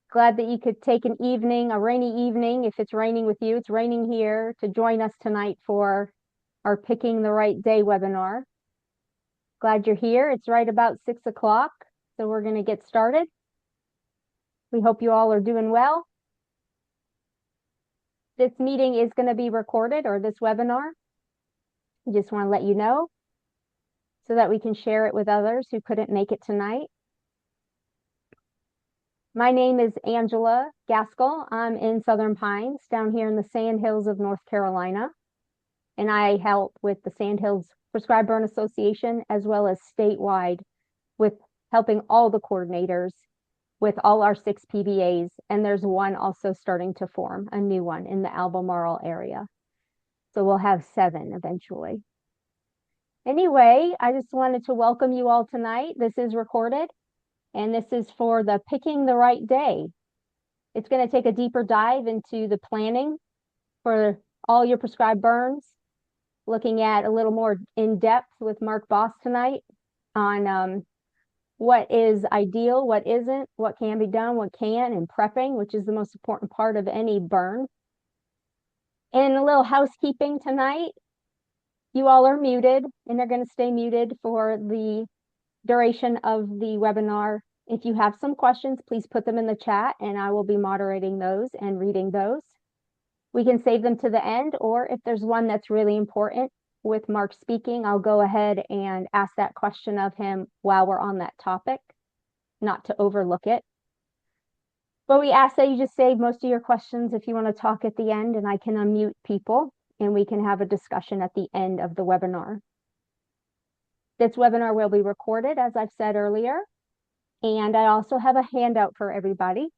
Glad that you could take an evening, a rainy evening, if it's raining with you. It's raining here to join us tonight for our Picking the Right Day webinar. Glad you're here. It's right about 6 o'clock, so we're going to get started. We hope you all are doing well. This meeting is going to be recorded, or this webinar. I just want to let you know so that we can share it with others who couldn't make it tonight. My name is Angela Gaskell. I'm in Southern Pines, down here in the Sandhills of North Carolina, and I help with the Sandhills Prescribed Burn Association as well as statewide with helping all the coordinators with all our 6 PBAs, and there's one also starting to form, a new one in the Albemarle area. So we'll have 7 eventually. Anyway, I just wanted to welcome you all tonight. This is recorded, and this is for the Picking the Right Day. It's going to take a deeper dive into the planning for all your prescribed burns, looking at a little more in depth with Mark Bost tonight on what is ideal, what isn't, what can be done, what can, and prepping, which is the most important part of any burn. And a little housekeeping tonight. You all are muted, and they're going to stay muted for the duration of the webinar. If you have some questions, please put them in the chat, and I will be moderating those and reading those. We can save them to the end, or if there's one that's really important with Mark speaking, I'll go ahead and ask that question of him while we're on that topic, not to overlook it. But we ask that you just save most of your questions if you want to talk at the end, and I can unmute people and we can have a discussion at the end of the webinar. This webinar will be recorded, as I've said earlier, and I also have a handout for everybody.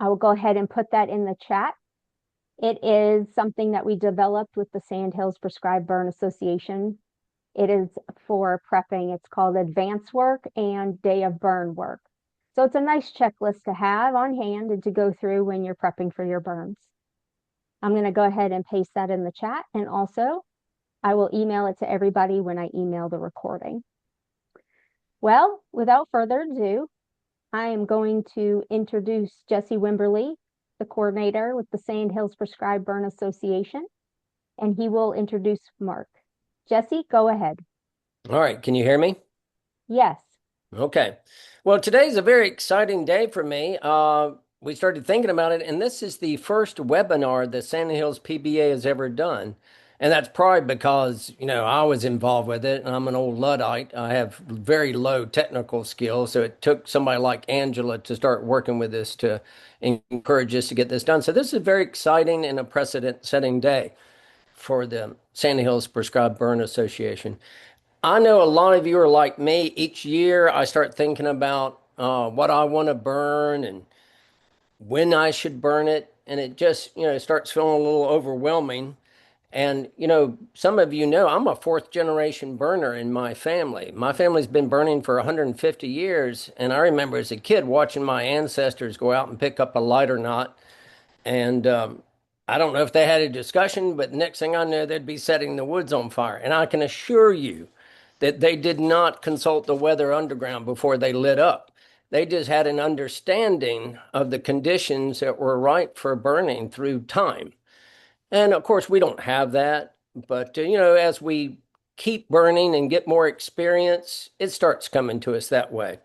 I will go ahead and put that in the chat. It is something that we developed with the Sandhills Prescribed Burn Association. It is for prepping. It's called Advance Work and Day of Burn Work. So it's a nice checklist to have on hand and to go through when you're prepping for your burns. I'm going to go ahead and paste that in the chat, and also I will email it to everybody when I email the recording. Well, without further ado, I am going to introduce Jesse Wimberly, the coordinator with the Sandhills Prescribed Burn Association, and he will introduce Mark. Jesse, go ahead. All right, can you hear me? Yes. Okay. Well, today's a very exciting day for me. We started thinking about it, and this is the first webinar the Sandhills PBA has ever done. And that's probably because, I was involved with it, and I'm an old Luddite. I have very low technical skills, so it took somebody like Angela to start working with us to encourage us to get this done. So this is very exciting and a precedent-setting day for the Sandhills Prescribed Burn Association. I know a lot of you are like me. Each year I start thinking about what I want to burn and when I should burn it. And it just, starts feeling a little overwhelming. And, some of you know I'm a 4th-generation burner in my family. My family's been burning for 150 years. And I remember as a kid watching my ancestors go out and pick up a lighter knot. And I don't know if they had a discussion, but next thing I know, they'd be setting the woods on fire. And I can assure you that they did not consult the weather underground before they lit up. They just had an understanding of the conditions that were right for burning through time. And of course, we don't have that. But, as we keep burning and get more experience, it starts coming to us that way.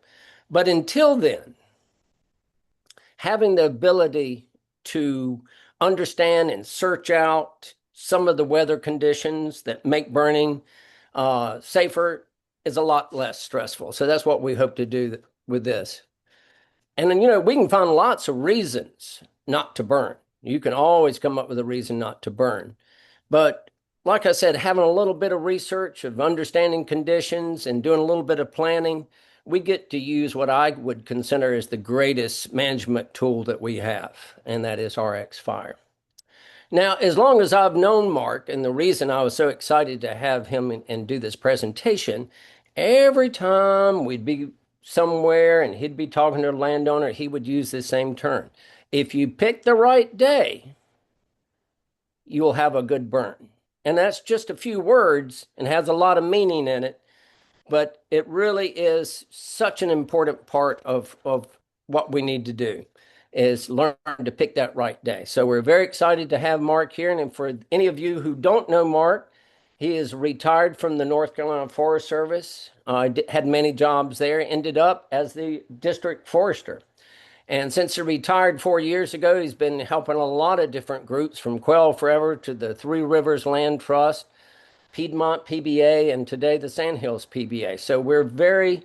But until then, having the ability to understand and search out some of the weather conditions that make burning safer is a lot less stressful. So that's what we hope to do with this. And then, we can find lots of reasons not to burn. You can always come up with a reason not to burn. But like I said, having a little bit of research of understanding conditions and doing a little bit of planning, we get to use what I would consider as the greatest management tool that we have, and that is RX Fire. Now, as long as I've known Mark, and the reason I was so excited to have him and do this presentation, every time we'd be somewhere and he'd be talking to a landowner, he would use the same term. If you pick the right day, you'll have a good burn. And that's just a few words and has a lot of meaning in it, but it really is such an important part of what we need to do is learn to pick that right day. So we're very excited to have Mark here. And for any of you who don't know Mark, he is retired from the North Carolina Forest Service, had many jobs there, ended up as the district forester. And since he retired 4 years ago, he's been helping a lot of different groups from Quail Forever to the Three Rivers Land Trust, Piedmont PBA, and today the Sandhills PBA. So we're very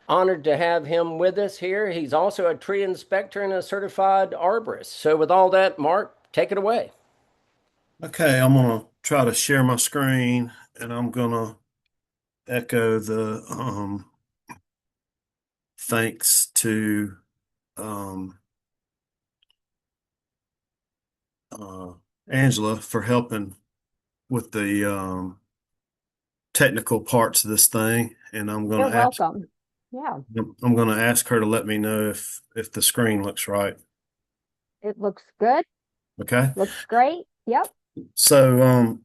honored to have him with us here. He's also a tree inspector and a certified arborist. So with all that, Mark, take it away. Okay, I'm gonna try to share my screen and I'm gonna echo the thanks to um uh Angela for helping with the technical parts of this thing. And You're welcome. Yeah, I'm gonna ask her to let me know if the screen looks right. it looks good. Okay. Looks great. Yep. So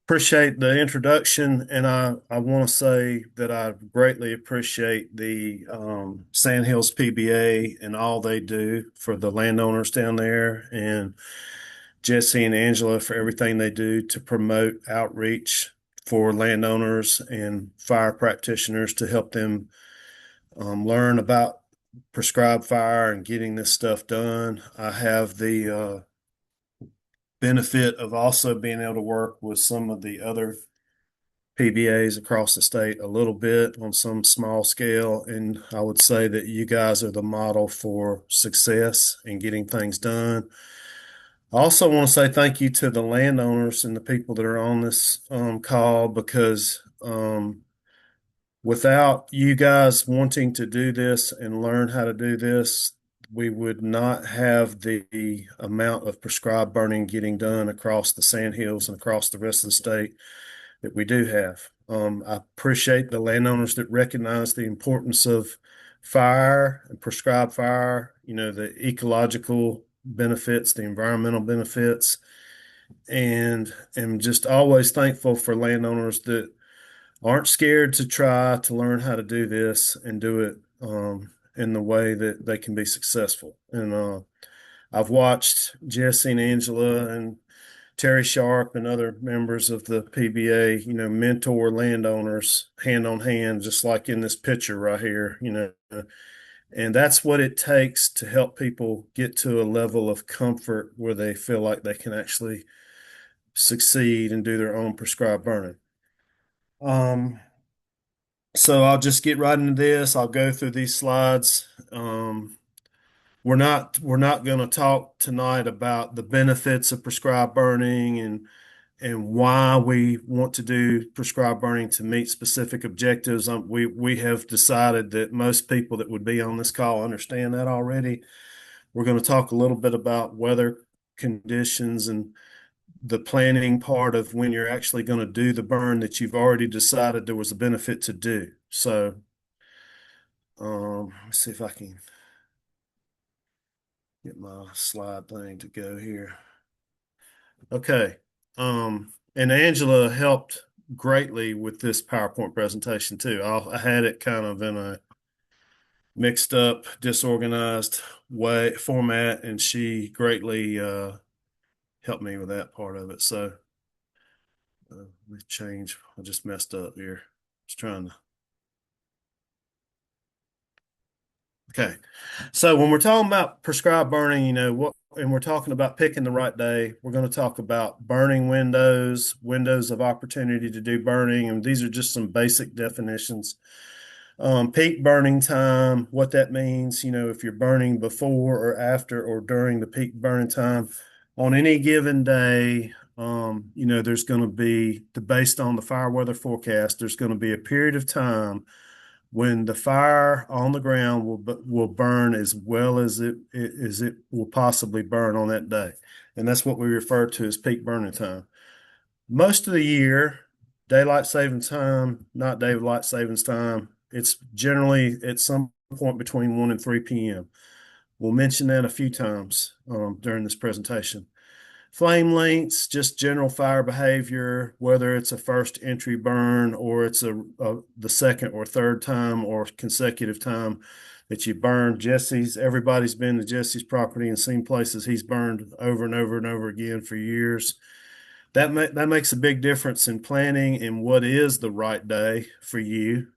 appreciate the introduction, and I want to say that I greatly appreciate the Sandhills PBA and all they do for the landowners down there, and Jesse and Angela for everything they do to promote outreach for landowners and fire practitioners to help them learn about prescribed fire and getting this stuff done. I have the benefit of also being able to work with some of the other PBAs across the state a little bit on some small scale. And I would say that you guys are the model for success in getting things done. I also want to say thank you to the landowners and the people that are on this call because without you guys wanting to do this and learn how to do this, we would not have the amount of prescribed burning getting done across the Sandhills and across the rest of the state that we do have. I appreciate the landowners that recognize the importance of fire and prescribed fire, the ecological benefits, the environmental benefits, and am just always thankful for landowners that aren't scared to try to learn how to do this and do it in the way that they can be successful. And I've watched Jesse and Angela and Terry Sharp and other members of the PBA, mentor landowners hand on hand, just like in this picture right here, and that's what it takes to help people get to a level of comfort where they feel like they can actually succeed and do their own prescribed burning. So I'll just get right into this. I'll go through these slides. We're not going to talk tonight about the benefits of prescribed burning and why we want to do prescribed burning to meet specific objectives. We have decided that most people that would be on this call understand that already. We're going to talk a little bit about weather conditions and the planning part of when you're actually going to do the burn that you've already decided there was a benefit to do. So let's see if I can get my slide thing to go here. Okay. And Angela helped greatly with this PowerPoint presentation too. I had it kind of in a mixed up, disorganized way format, and she greatly helped me with that part of it. So let me change. I just messed up here. Just trying to. Okay. So when we're talking about prescribed burning, and we're talking about picking the right day, we're going to talk about burning windows, windows of opportunity to do burning, and these are just some basic definitions. Peak burning time, what that means, if you're burning before or after or during the peak burning time on any given day, there's going to be, based on the fire weather forecast, there's going to be a period of time when the fire on the ground will burn as well as it will possibly burn on that day. And that's what we refer to as peak burning time. Most of the year, daylight savings time, not daylight savings time, it's generally at some point between 1 and 3 p.m. We'll mention that a few times during this presentation. Flame lengths, just general fire behavior, whether it's a first entry burn or it's the second or third time or consecutive time that you burn. Everybody's been to Jesse's property and seen places he's burned over and over and over again for years. That makes a big difference in planning and what is the right day for you.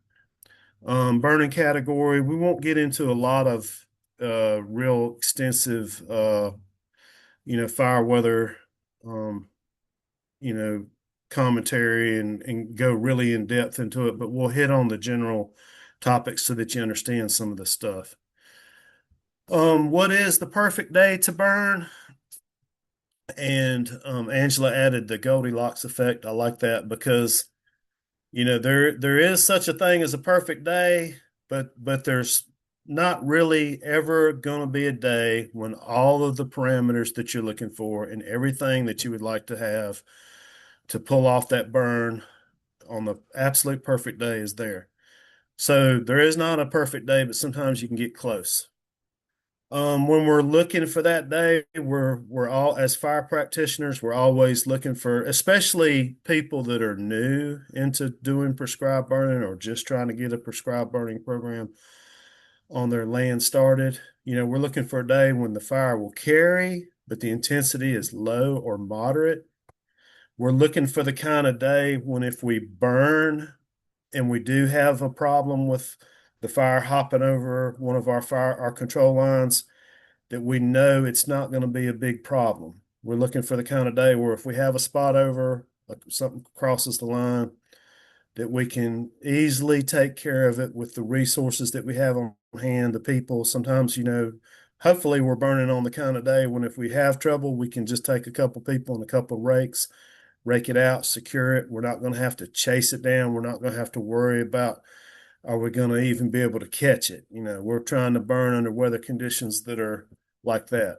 Burning category, we won't get into a lot of real extensive, fire weather, um, you know, commentary and go really in depth into it, but we'll hit on the general topics so that you understand some of the stuff. What is the perfect day to burn? And Angela added the Goldilocks effect. I like that because there is such a thing as a perfect day, but there's not really ever going to be a day when all of the parameters that you're looking for and everything that you would like to have to pull off that burn on the absolute perfect day is there. So there is not a perfect day, but sometimes you can get close. When we're looking for that day, we're all as fire practitioners, we're always looking for, especially people that are new into doing prescribed burning or just trying to get a prescribed burning program on their land started. We're looking for a day when the fire will carry, but the intensity is low or moderate. We're looking for the kind of day when if we burn and we do have a problem with the fire hopping over one of our control lines, that we know it's not going to be a big problem. We're looking for the kind of day where if we have a spot over, like something crosses the line, that we can easily take care of it with the resources that we have on hand, the people. Sometimes, hopefully we're burning on the kind of day when if we have trouble, we can just take a couple people and a couple rakes, rake it out, secure it. We're not going to have to chase it down. We're not going to have to worry about are we going to even be able to catch it? We're trying to burn under weather conditions that are like that.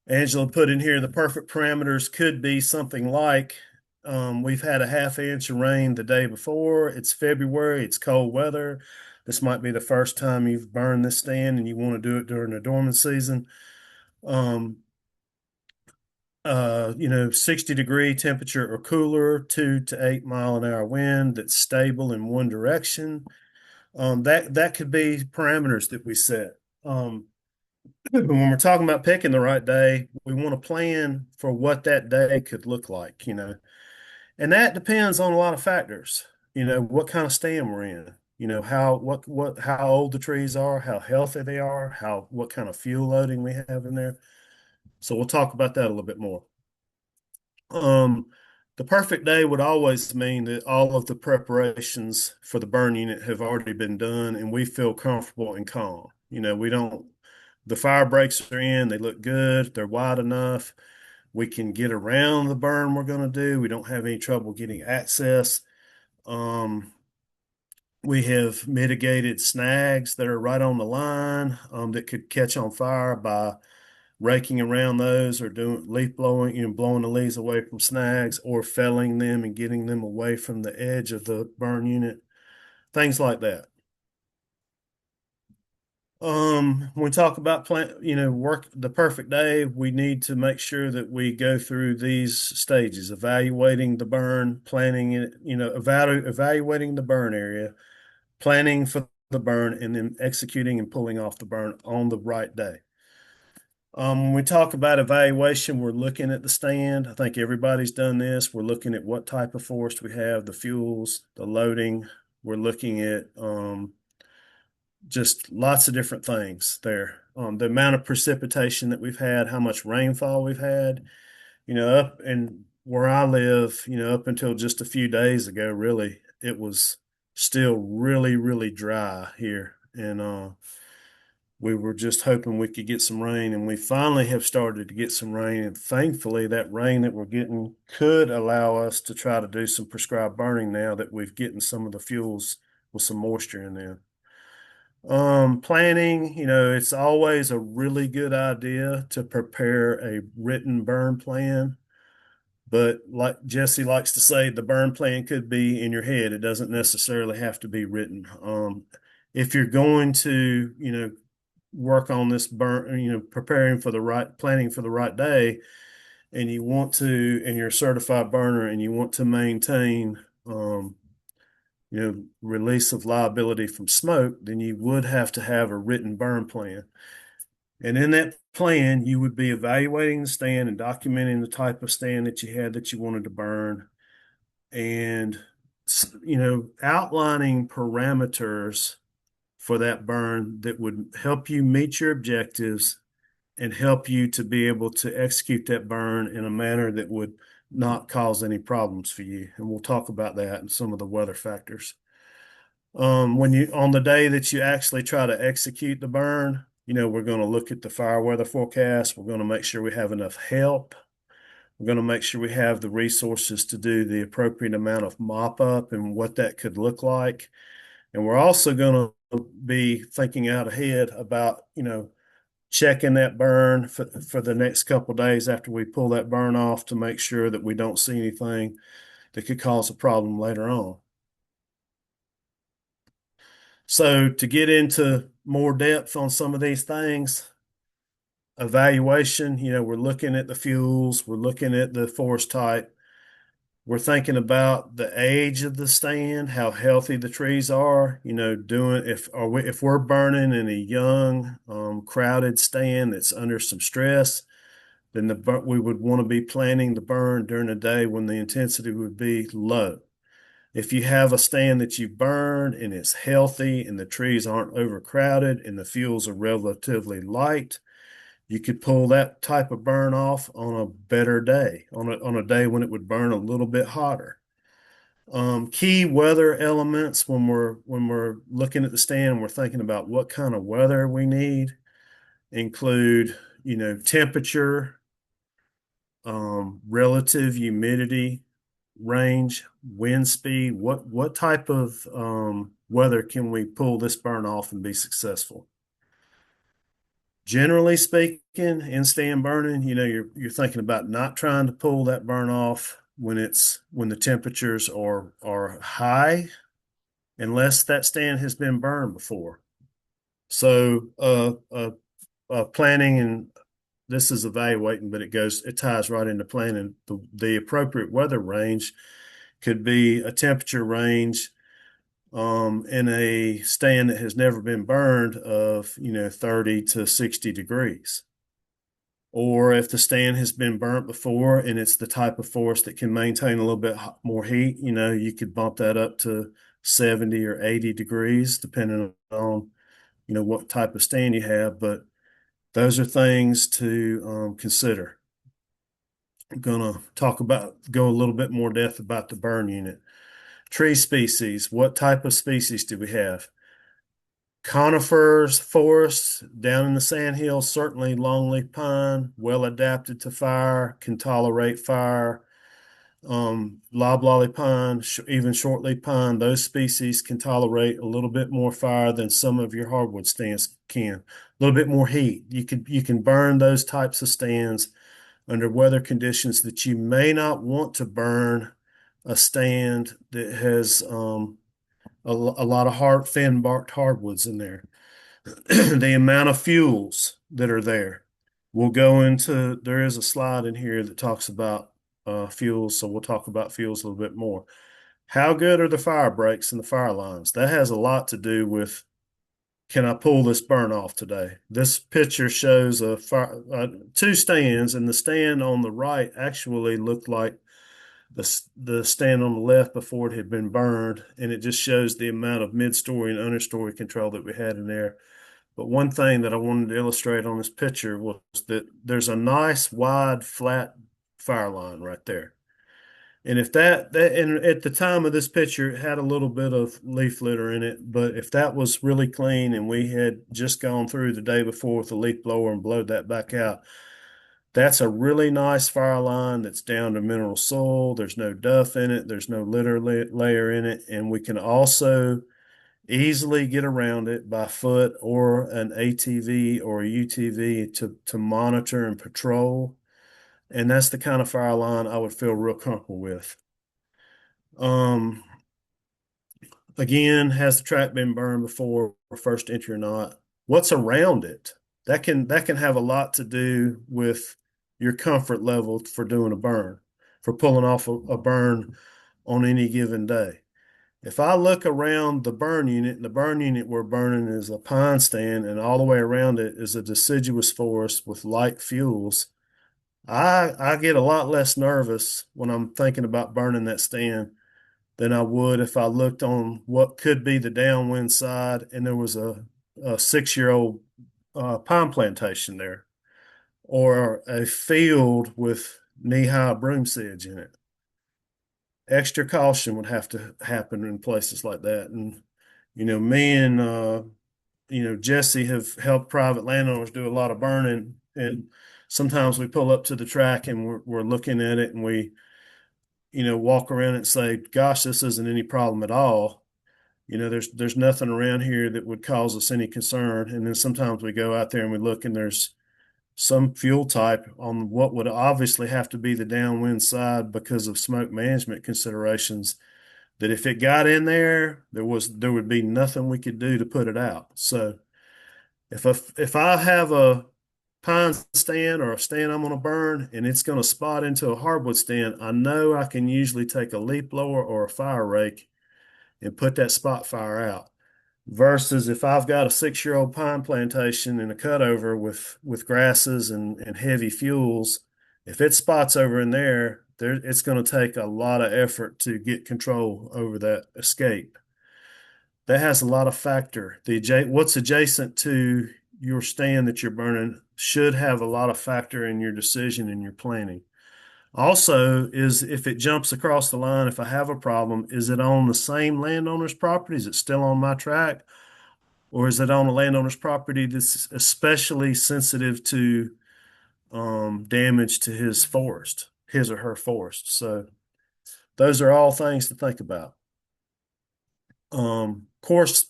Angela put in here the perfect parameters could be something like we've had a half inch of rain the day before. It's February, it's cold weather. This might be the first time you've burned this stand and you want to do it during the dormant season. 60-degree temperature or cooler, 2 to 8 mile an hour wind that's stable in one direction. That could be parameters that we set. When we're talking about picking the right day, we want to plan for what that day could look like, and that depends on a lot of factors. What kind of stand we're in, how old the trees are, how healthy they are, what kind of fuel loading we have in there. So we'll talk about that a little bit more. The perfect day would always mean that all of the preparations for the burn unit have already been done and we feel comfortable and calm. The fire breaks are in, they look good, they're wide enough. We can get around the burn we're going to do. We don't have any trouble getting access. We have mitigated snags that are right on the line that could catch on fire by raking around those or doing leaf blowing, blowing the leaves away from snags or felling them and getting them away from the edge of the burn unit, things like that. When we talk about work the perfect day, we need to make sure that we go through these stages: evaluating the burn, planning it, evaluating the burn area, planning for the burn, and then executing and pulling off the burn on the right day. When we talk about evaluation, we're looking at the stand. I think everybody's done this. We're looking at what type of forest we have, the fuels, the loading. We're looking at just lots of different things there. The amount of precipitation that we've had, how much rainfall we've had, up and where I live, up until just a few days ago, really, it was still really, really dry here. And we were just hoping we could get some rain, and we finally have started to get some rain. And thankfully, that rain that we're getting could allow us to try to do some prescribed burning now that we've getting some of the fuels with some moisture in there. Planning, it's always a really good idea to prepare a written burn plan. But like Jesse likes to say, the burn plan could be in your head. It doesn't necessarily have to be written. If you're going to, work on this burn, preparing for the right, planning for the right day, and and you're a certified burner and you want to maintain, release of liability from smoke, then you would have to have a written burn plan. And in that plan, you would be evaluating the stand and documenting the type of stand that you had that you wanted to burn, and outlining parameters for that burn that would help you meet your objectives and help you to be able to execute that burn in a manner that would not cause any problems for you. And we'll talk about that and some of the weather factors. When you on the day that you actually try to execute the burn, we're going to look at the fire weather forecast. We're going to make sure we have enough help. We're going to make sure we have the resources to do the appropriate amount of mop up and what that could look like. And we're also going to be thinking out ahead about, checking that burn for the next couple of days after we pull that burn off to make sure that we don't see anything that could cause a problem later on. So to get into more depth on some of these things, evaluation, we're looking at the fuels, we're looking at the forest type, we're thinking about the age of the stand, how healthy the trees are, if we're burning in a young, crowded stand that's under some stress, then we would want to be planning the burn during a day when the intensity would be low. If you have a stand that you burned and it's healthy and the trees aren't overcrowded and the fuels are relatively light, you could pull that type of burn off on a better day, on a day when it would burn a little bit hotter. Key weather elements when we're looking at the stand and we're thinking about what kind of weather we need include, temperature, relative humidity range, wind speed. What type of weather can we pull this burn off and be successful? Generally speaking, in stand burning, you're thinking about not trying to pull that burn off when the temperatures are high, unless that stand has been burned before. So planning, and this is evaluating, but it ties right into planning. The appropriate weather range could be a temperature range in a stand that has never been burned of 30 to 60 degrees. Or if the stand has been burnt before and it's the type of forest that can maintain a little bit more heat, you could bump that up to 70 or 80 degrees, depending on what type of stand you have. But those are things to consider. I'm going to go a little bit more depth about the burn unit. Tree species. What type of species do we have? Conifers, forests down in the sandhills, certainly longleaf pine, well adapted to fire, can tolerate fire. Loblolly pine, even shortleaf pine, those species can tolerate a little bit more fire than some of your hardwood stands can. A little bit more heat. You can burn those types of stands under weather conditions that you may not want to burn a stand that has a lot of thin barked hardwoods in there. The amount of fuels that are there. There is a slide in here that talks about fuels, so we'll talk about fuels a little bit more. How good are the fire breaks and the fire lines? That has a lot to do with, can I pull this burn off today? This picture shows two stands, and the stand on the right actually looked like the stand on the left before it had been burned, and it just shows the amount of mid-story and understory control that we had in there. But one thing that I wanted to illustrate on this picture was that there's a nice wide flat fire line right there. And if and at the time of this picture, it had a little bit of leaf litter in it, but if that was really clean and we had just gone through the day before with a leaf blower and blowed that back out, that's a really nice fire line that's down to mineral soil. There's no duff in it. There's no litter layer in it. And we can also easily get around it by foot or an ATV or a UTV to monitor and patrol. And that's the kind of fire line I would feel real comfortable with. Again, has the track been burned before first entry or not? What's around it? That can have a lot to do with your comfort level for doing a burn, for pulling off a burn on any given day. If I look around the burn unit, and the burn unit we're burning is a pine stand, and all the way around it is a deciduous forest with light fuels, I get a lot less nervous when I'm thinking about burning that stand than I would if I looked on what could be the downwind side and there was a 6-year-old pine plantation there, or a field with knee-high broom sedge in it. Extra caution would have to happen in places like that. And, me and, Jesse have helped private landowners do a lot of burning. And sometimes we pull up to the track and we're looking at it and we, walk around and say, gosh, this isn't any problem at all. There's nothing around here that would cause us any concern. And then sometimes we go out there and we look and there's some fuel type on what would obviously have to be the downwind side because of smoke management considerations, that if it got in there, there would be nothing we could do to put it out. So if I have a pine stand or a stand I'm going to burn and it's going to spot into a hardwood stand, I know I can usually take a leaf blower or a fire rake and put that spot fire out. Versus if I've got a 6-year-old pine plantation and a cutover with grasses and heavy fuels, if it spots over in there, it's going to take a lot of effort to get control over that escape. That has a lot of factor. What's adjacent to your stand that you're burning should have a lot of factor in your decision and your planning. Also, is if it jumps across the line, if I have a problem, is it on the same landowner's property? Is it still on my track? Or is it on a landowner's property that's especially sensitive to damage to his forest, his or her forest? So those are all things to think about. Of course,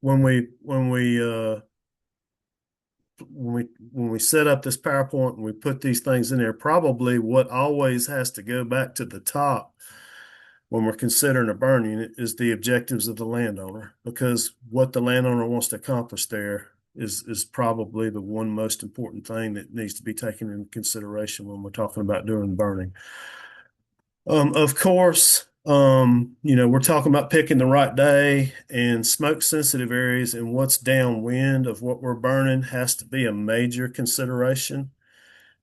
when we set up this PowerPoint and we put these things in there, probably what always has to go back to the top when we're considering a burn unit is the objectives of the landowner, because what the landowner wants to accomplish there is probably the one most important thing that needs to be taken into consideration when we're talking about doing burning. Of course, we're talking about picking the right day, and smoke sensitive areas and what's downwind of what we're burning has to be a major consideration.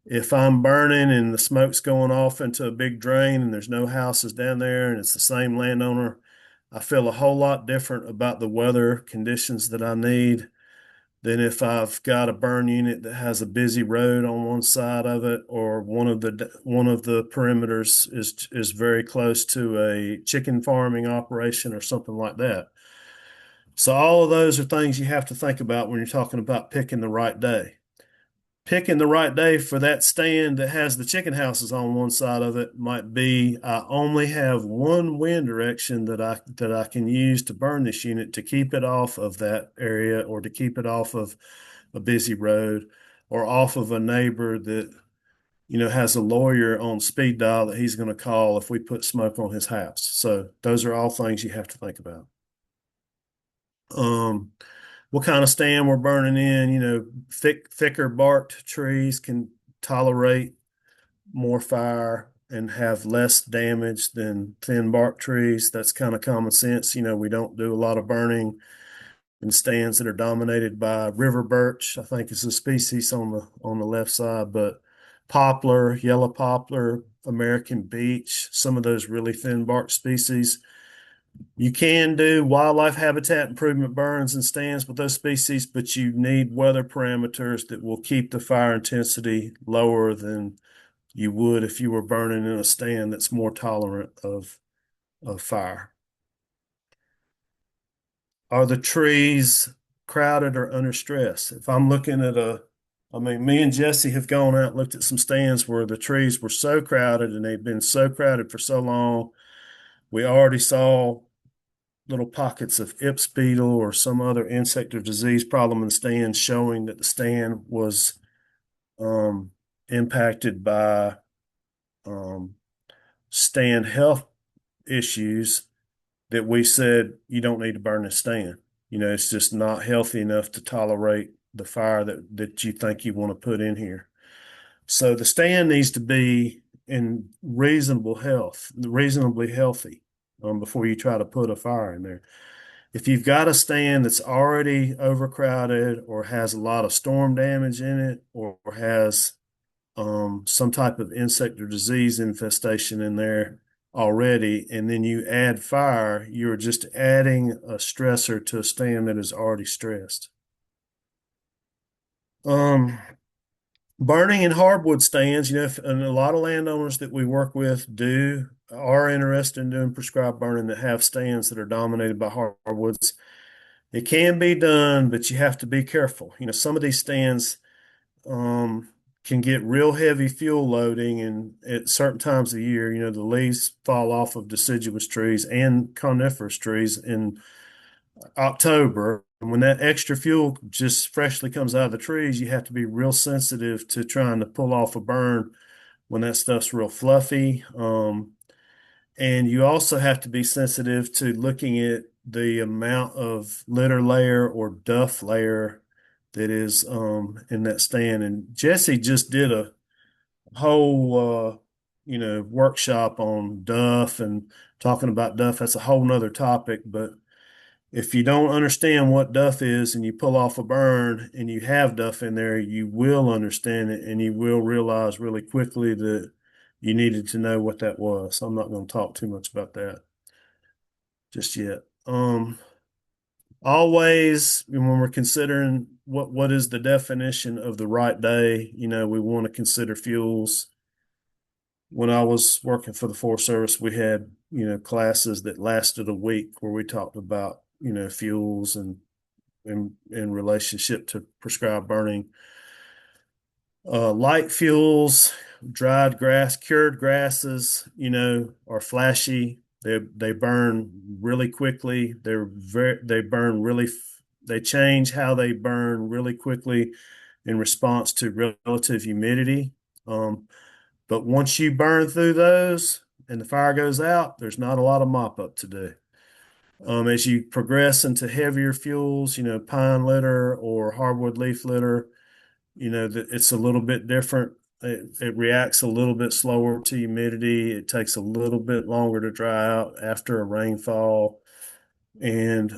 If I'm burning and the smoke's going off into a big drain and there's no houses down there and it's the same landowner, I feel a whole lot different about the weather conditions that I need than if I've got a burn unit that has a busy road on one side of it, or one of the perimeters is very close to a chicken farming operation or something like that. So all of those are things you have to think about when you're talking about picking the right day. Picking the right day for that stand that has the chicken houses on one side of it might be, I only have one wind direction that I can use to burn this unit to keep it off of that area, or to keep it off of a busy road, or off of a neighbor that has a lawyer on speed dial that he's going to call if we put smoke on his house. So those are all things you have to think about. What kind of stand we're burning in. Thicker barked trees can tolerate more fire and have less damage than thin bark trees. That's kind of common sense. We don't do a lot of burning in stands that are dominated by river birch, I think is a species on the left side, but poplar, yellow poplar, American beech, some of those really thin bark species. You can do wildlife habitat improvement burns and stands with those species, but you need weather parameters that will keep the fire intensity lower than you would if you were burning in a stand that's more tolerant of fire. Are the trees crowded or under stress? If I'm looking at me and Jesse have gone out and looked at some stands where the trees were so crowded and they've been so crowded for so long. We already saw little pockets of Ips beetle or some other insect or disease problem in the stand, showing that the stand was impacted by stand health issues, that we said you don't need to burn this stand. It's just not healthy enough to tolerate the fire that you think you want to put in here. So the stand needs to be in reasonably healthy. before you try to put a fire in there. If you've got a stand that's already overcrowded or has a lot of storm damage in it or has some type of insect or disease infestation in there already, and then you add fire, you're just adding a stressor to a stand that is already stressed. Um, Burning in hardwood stands, and a lot of landowners that we work with are interested in doing prescribed burning that have stands that are dominated by hardwoods. It can be done, but you have to be careful. Some of these stands can get real heavy fuel loading, and at certain times of the year, the leaves fall off of deciduous trees and coniferous trees in October. And when that extra fuel just freshly comes out of the trees, you have to be real sensitive to trying to pull off a burn when that stuff's real fluffy. And you also have to be sensitive to looking at the amount of litter layer or duff layer that is in that stand. And Jesse just did a whole workshop on duff and talking about duff. That's a whole nother topic, but if you don't understand what duff is and you pull off a burn and you have duff in there, you will understand it and you will realize really quickly that you needed to know what that was. So I'm not going to talk too much about that just yet. Always when we're considering what is the definition of the right day, we want to consider fuels. When I was working for the Forest Service, we had, classes that lasted a week where we talked about, fuels and in relationship to prescribed burning. Light fuels, dried grass, cured grasses, are flashy. They burn really quickly. They change how they burn really quickly in response to relative humidity. But once you burn through those and the fire goes out, there's not a lot of mop up to do. As you progress into heavier fuels, pine litter or hardwood leaf litter, it's a little bit different. It reacts a little bit slower to humidity. It takes a little bit longer to dry out after a rainfall. And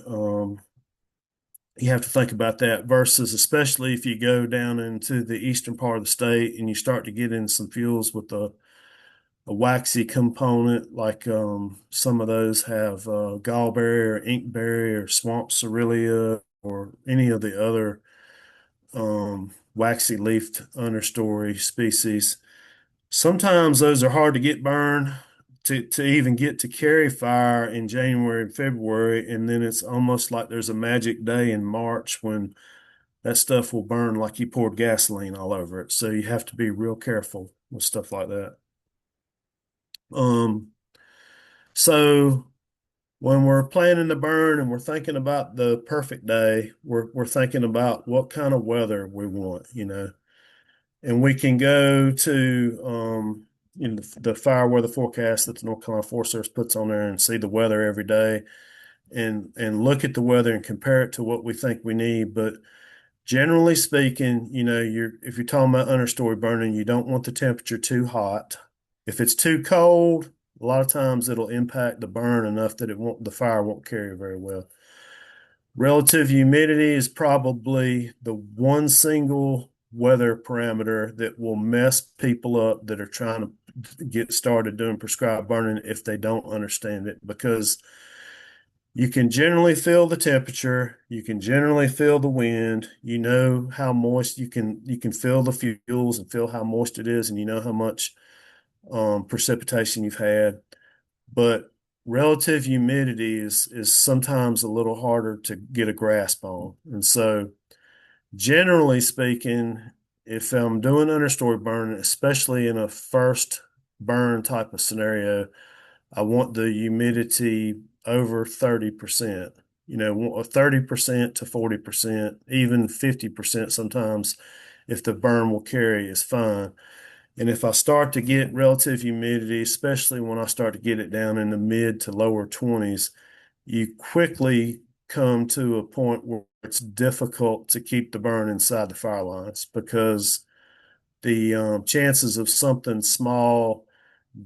you have to think about that versus, especially if you go down into the eastern part of the state and you start to get in some fuels with a waxy component, like some of those have gallberry or inkberry or swamp cerealia or any of the other waxy leafed understory species. Sometimes those are hard to get burned to even get to carry fire in January and February, and then it's almost like there's a magic day in March when that stuff will burn like you poured gasoline all over it. So you have to be real careful with stuff like that. Um, so when we're planning to burn and we're thinking about the perfect day, we're thinking about what kind of weather we want, and we can go to the fire weather forecast that the North Carolina Forest Service puts on there and see the weather every day and look at the weather and compare it to what we think we need. But generally speaking, if you're talking about understory burning, you don't want the temperature too hot. If it's too cold, a lot of times it'll impact the burn enough that the fire won't carry very well. Relative humidity is probably the one single weather parameter that will mess people up that are trying to get started doing prescribed burning if they don't understand it, because you can generally feel the temperature, you can generally feel the wind, how moist you can feel the fuels and feel how moist it is, and how much precipitation you've had. But relative humidity is sometimes a little harder to get a grasp on. And so generally speaking, if I'm doing understory burn, especially in a first burn type of scenario, I want the humidity over 30%, 30% to 40%, even 50% sometimes, if the burn will carry, is fine. And if I start to get relative humidity, especially when I start to get it down in the mid to lower 20s, you quickly come to a point where it's difficult to keep the burn inside the fire lines, because the chances of something small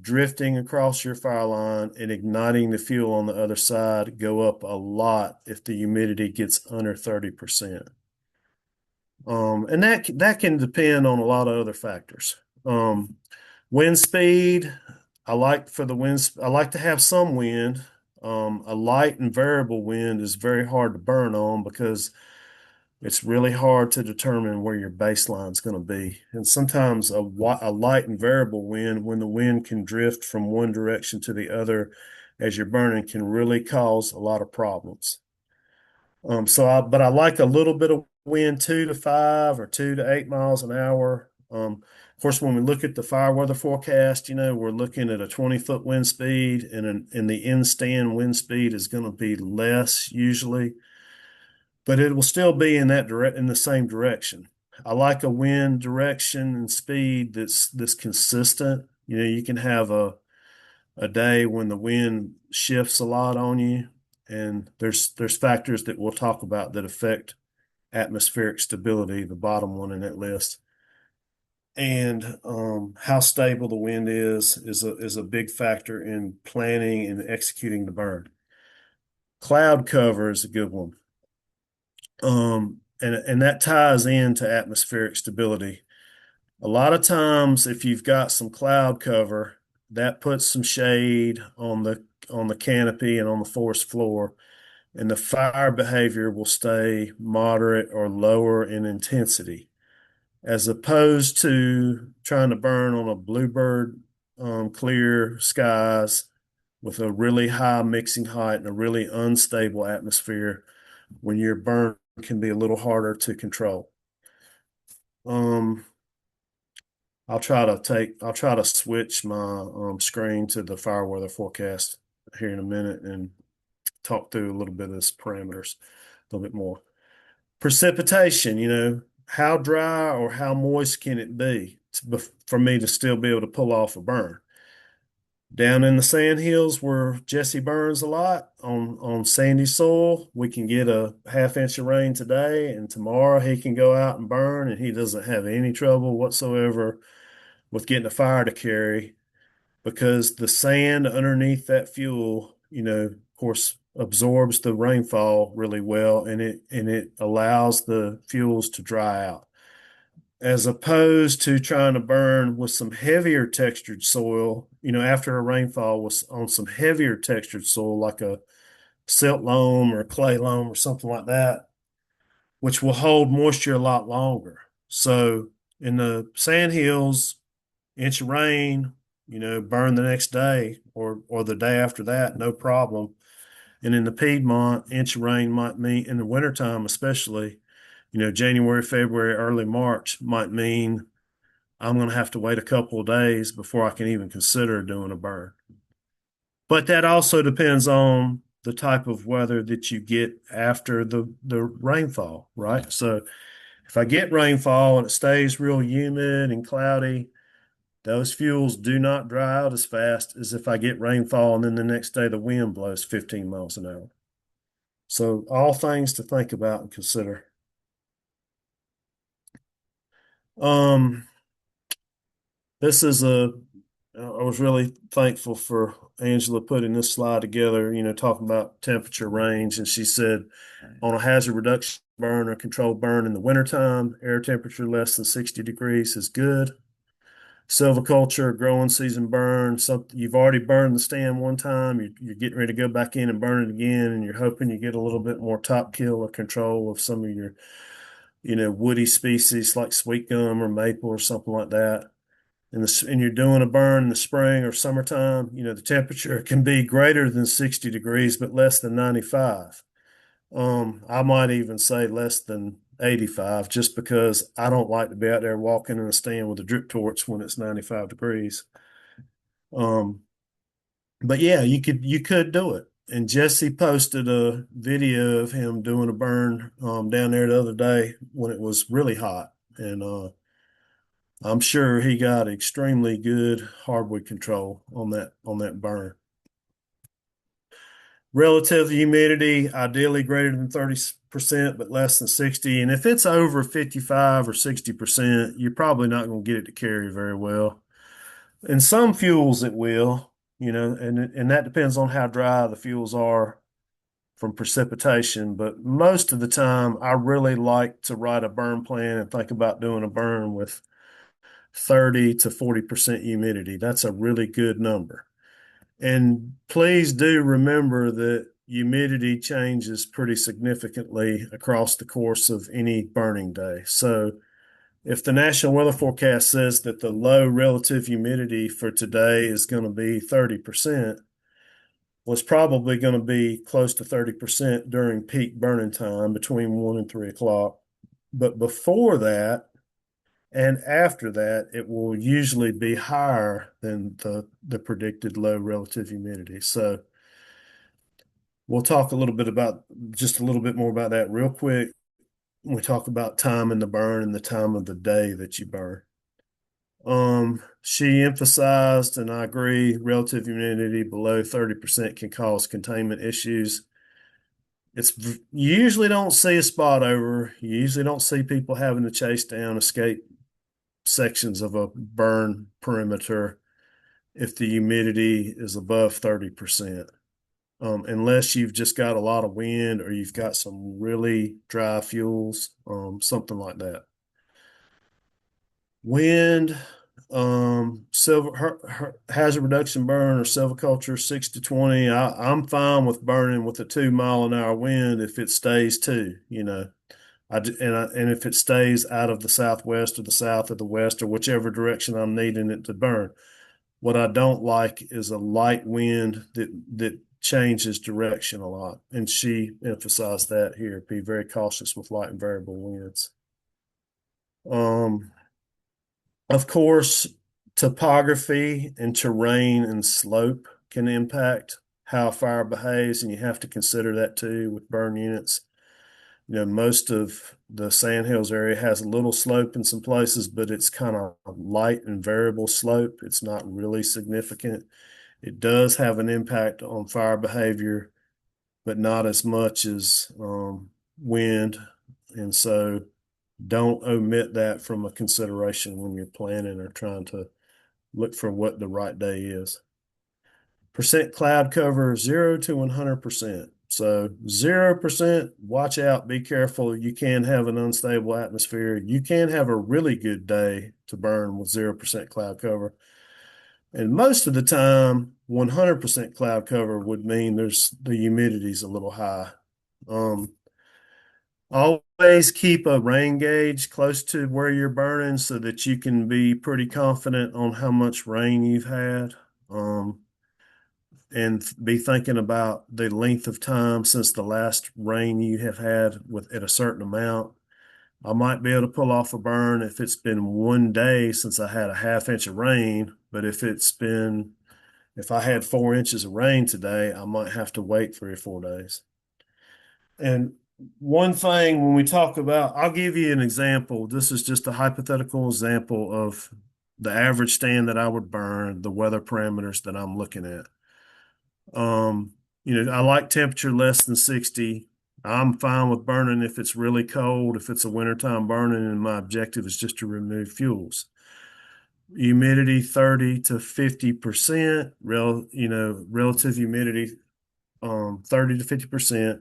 drifting across your fire line and igniting the fuel on the other side go up a lot if the humidity gets under 30%. And that can depend on a lot of other factors. Wind speed, I like to have some wind. A light and variable wind is very hard to burn on because it's really hard to determine where your baseline is going to be. And sometimes a light and variable wind, when the wind can drift from one direction to the other as you're burning, can really cause a lot of problems. But I like a little bit of wind, 2 to 5 or 2 to 8 miles an hour. Of course, when we look at the fire weather forecast, we're looking at a 20-foot wind speed, and the in-stand wind speed is going to be less usually, but it will still be in the same direction. I like a wind direction and speed that's consistent. You can have a day when the wind shifts a lot on you, and there's factors that we'll talk about that affect atmospheric stability, the bottom one in that list. And how stable the wind is a big factor in planning and executing the burn. Cloud cover is a good one. And that ties into atmospheric stability. A lot of times, if you've got some cloud cover, that puts some shade on the canopy and on the forest floor, and the fire behavior will stay moderate or lower in intensity, as opposed to trying to burn on a bluebird clear skies with a really high mixing height and a really unstable atmosphere, when your burn can be a little harder to control. I'll try to switch my screen to the fire weather forecast here in a minute and talk through a little bit of this parameters a little bit more. Precipitation, how dry or how moist can it be for me to still be able to pull off a burn? Down in the sand hills where Jesse burns a lot on sandy soil, we can get a half-inch of rain today, and tomorrow he can go out and burn, and he doesn't have any trouble whatsoever with getting a fire to carry, because the sand underneath that fuel, of course, absorbs the rainfall really well, and it allows the fuels to dry out, as opposed to trying to burn with some heavier textured soil, after a rainfall was on some heavier textured soil like a silt loam or a clay loam or something like that, which will hold moisture a lot longer. So in the sand hills, inch of rain, burn the next day or the day after that, no problem. And in the Piedmont, inch of rain might mean, in the wintertime especially, January, February, early March, might mean I'm going to have to wait a couple of days before I can even consider doing a burn. But that also depends on the type of weather that you get after the rainfall, right? So if I get rainfall and it stays real humid and cloudy, those fuels do not dry out as fast as if I get rainfall and then the next day the wind blows 15 miles an hour. So all things to think about and consider. This is I was really thankful for Angela putting this slide together, talking about temperature range. And she said on a hazard reduction burn or controlled burn in the wintertime, air temperature less than 60 degrees is good. Silviculture, growing season burn, something you've already burned the stand one time, you're getting ready to go back in and burn it again, and you're hoping you get a little bit more top kill or control of some of your, woody species like sweet gum or maple or something like that. And you're doing a burn in the spring or summertime, the temperature can be greater than 60 degrees, but less than 95. I might even say less than 85, just because I don't like to be out there walking in a stand with a drip torch when it's 95 degrees. But yeah, you could do it. And Jesse posted a video of him doing a burn down there the other day when it was really hot. And I'm sure he got extremely good hardwood control on that burn. Relative humidity, ideally greater than 30%, but less than 60. And if it's over 55 or 60%, you're probably not going to get it to carry very well. And some fuels it will, and that depends on how dry the fuels are from precipitation. But most of the time, I really like to write a burn plan and think about doing a burn with 30 to 40% humidity. That's a really good number. And please do remember that humidity changes pretty significantly across the course of any burning day. So if the National Weather Forecast says that the low relative humidity for today is going to be 30%, well, it's probably going to be close to 30% during peak burning time between 1 and 3 o'clock. But before that and after that, it will usually be higher than the predicted low relative humidity. So we'll talk a little bit about just a little bit more about that real quick. We talk about time in the burn and the time of the day that you burn. She emphasized, and I agree, relative humidity below 30% can cause containment issues. You usually don't see a spot over. You usually don't see people having to chase down escape sections of a burn perimeter if the humidity is above 30%. Unless you've just got a lot of wind or you've got some really dry fuels, something like that. Wind, hazard reduction burn or silviculture 6 to 20. I'm fine with burning with a 2 mile an hour wind if it stays and if it stays out of the southwest or the south or the west or whichever direction I'm needing it to burn. What I don't like is a light wind that changes direction a lot. And she emphasized that here. Be very cautious with light and variable winds. Of course, topography and terrain and slope can impact how a fire behaves, and you have to consider that too with burn units. Most of the Sandhills area has a little slope in some places, but it's kind of light and variable slope. It's not really significant. It does have an impact on fire behavior, but not as much as wind. And so don't omit that from a consideration when you're planning or trying to look for what the right day is. Percent cloud cover 0 to 100%. So 0%, watch out, be careful. You can have an unstable atmosphere. You can have a really good day to burn with 0% cloud cover. And most of the time, 100% cloud cover would mean the humidity's a little high. Always keep a rain gauge close to where you're burning so that you can be pretty confident on how much rain you've had. And be thinking about the length of time since the last rain you have had at a certain amount. I might be able to pull off a burn if it's been 1 day since I had a half inch of rain, but if I had 4 inches of rain today, I might have to wait 3 or 4 days. And one thing when we talk about, I'll give you an example. This is just a hypothetical example of the average stand that I would burn, the weather parameters that I'm looking at. I like temperature less than 60. I'm fine with burning if it's really cold, if it's a wintertime burning, and my objective is just to remove fuels. Humidity 30 to 50%, relative humidity 30 to 50%,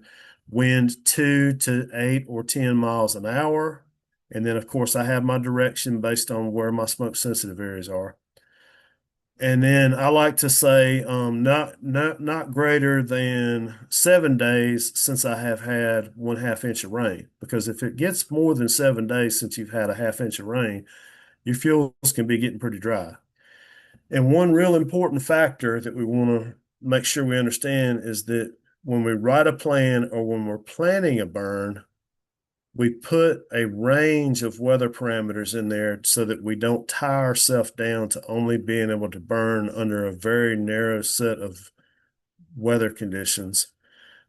wind 2 to 8 or 10 miles an hour. And then, of course, I have my direction based on where my smoke sensitive areas are. And then I like to say not greater than 7 days since I have had 1/2 inch of rain. Because if it gets more than 7 days since you've had a half inch of rain, your fuels can be getting pretty dry. And one real important factor that we want to make sure we understand is that when we write a plan or when we're planning a burn, we put a range of weather parameters in there so that we don't tie ourselves down to only being able to burn under a very narrow set of weather conditions.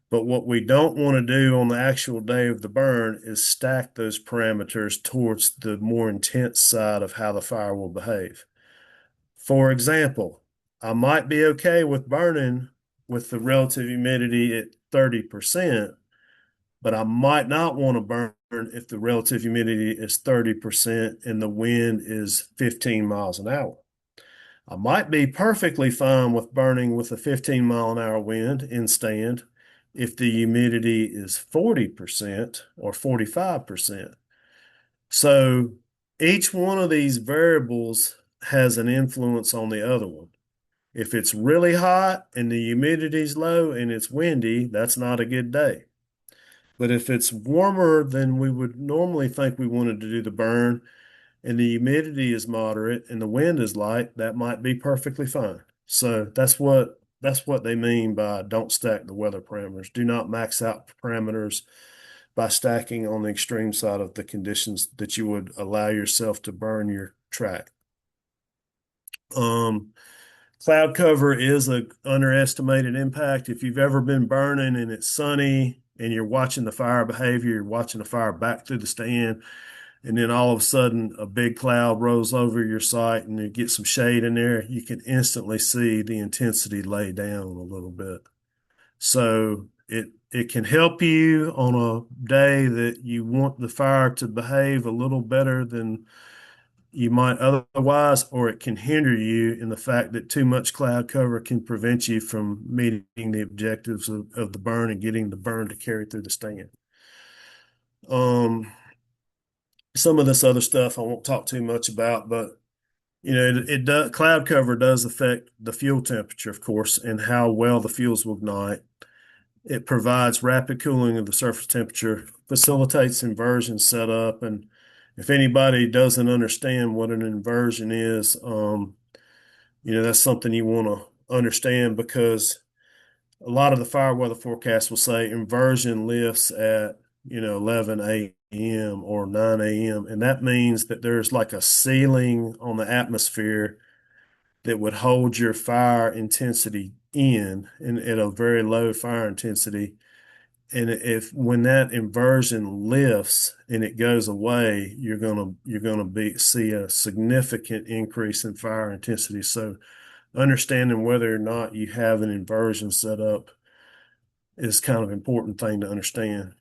But what we don't want to do on the actual day of the burn is stack those parameters towards the more intense side of how the fire will behave. For example, I might be okay with burning with the relative humidity at 30%, but I might not want to burn if the relative humidity is 30% and the wind is 15 miles an hour. I might be perfectly fine with burning with a 15-mile-an-hour wind in stand if the humidity is 40% or 45%. So each one of these variables has an influence on the other one. If it's really hot and the humidity's low and it's windy, that's not a good day. But if it's warmer than we would normally think we wanted to do the burn, and the humidity is moderate and the wind is light, that might be perfectly fine. So that's what they mean by don't stack the weather parameters. Do not max out parameters by stacking on the extreme side of the conditions that you would allow yourself to burn your track. Um, Cloud cover is a underestimated impact. If you've ever been burning and it's sunny and you're watching the fire behavior, you're watching the fire back through the stand, and then all of a sudden a big cloud rolls over your site and you get some shade in there, you can instantly see the intensity lay down a little bit. So it can help you on a day that you want the fire to behave a little better than you might otherwise, or it can hinder you in the fact that too much cloud cover can prevent you from meeting the objectives of the burn and getting the burn to carry through the stand. Some of this other stuff I won't talk too much about, but it does, cloud cover does affect the fuel temperature, of course, and how well the fuels will ignite. It provides rapid cooling of the surface temperature, facilitates inversion setup, and if anybody doesn't understand what an inversion is, that's something you want to understand because a lot of the fire weather forecasts will say inversion lifts at 11 a.m. or 9 a.m. And that means that there's like a ceiling on the atmosphere that would hold your fire intensity in at a very low fire intensity. And if when that inversion lifts and it goes away, you're gonna see a significant increase in fire intensity. So understanding whether or not you have an inversion set up is kind of an important thing to understand.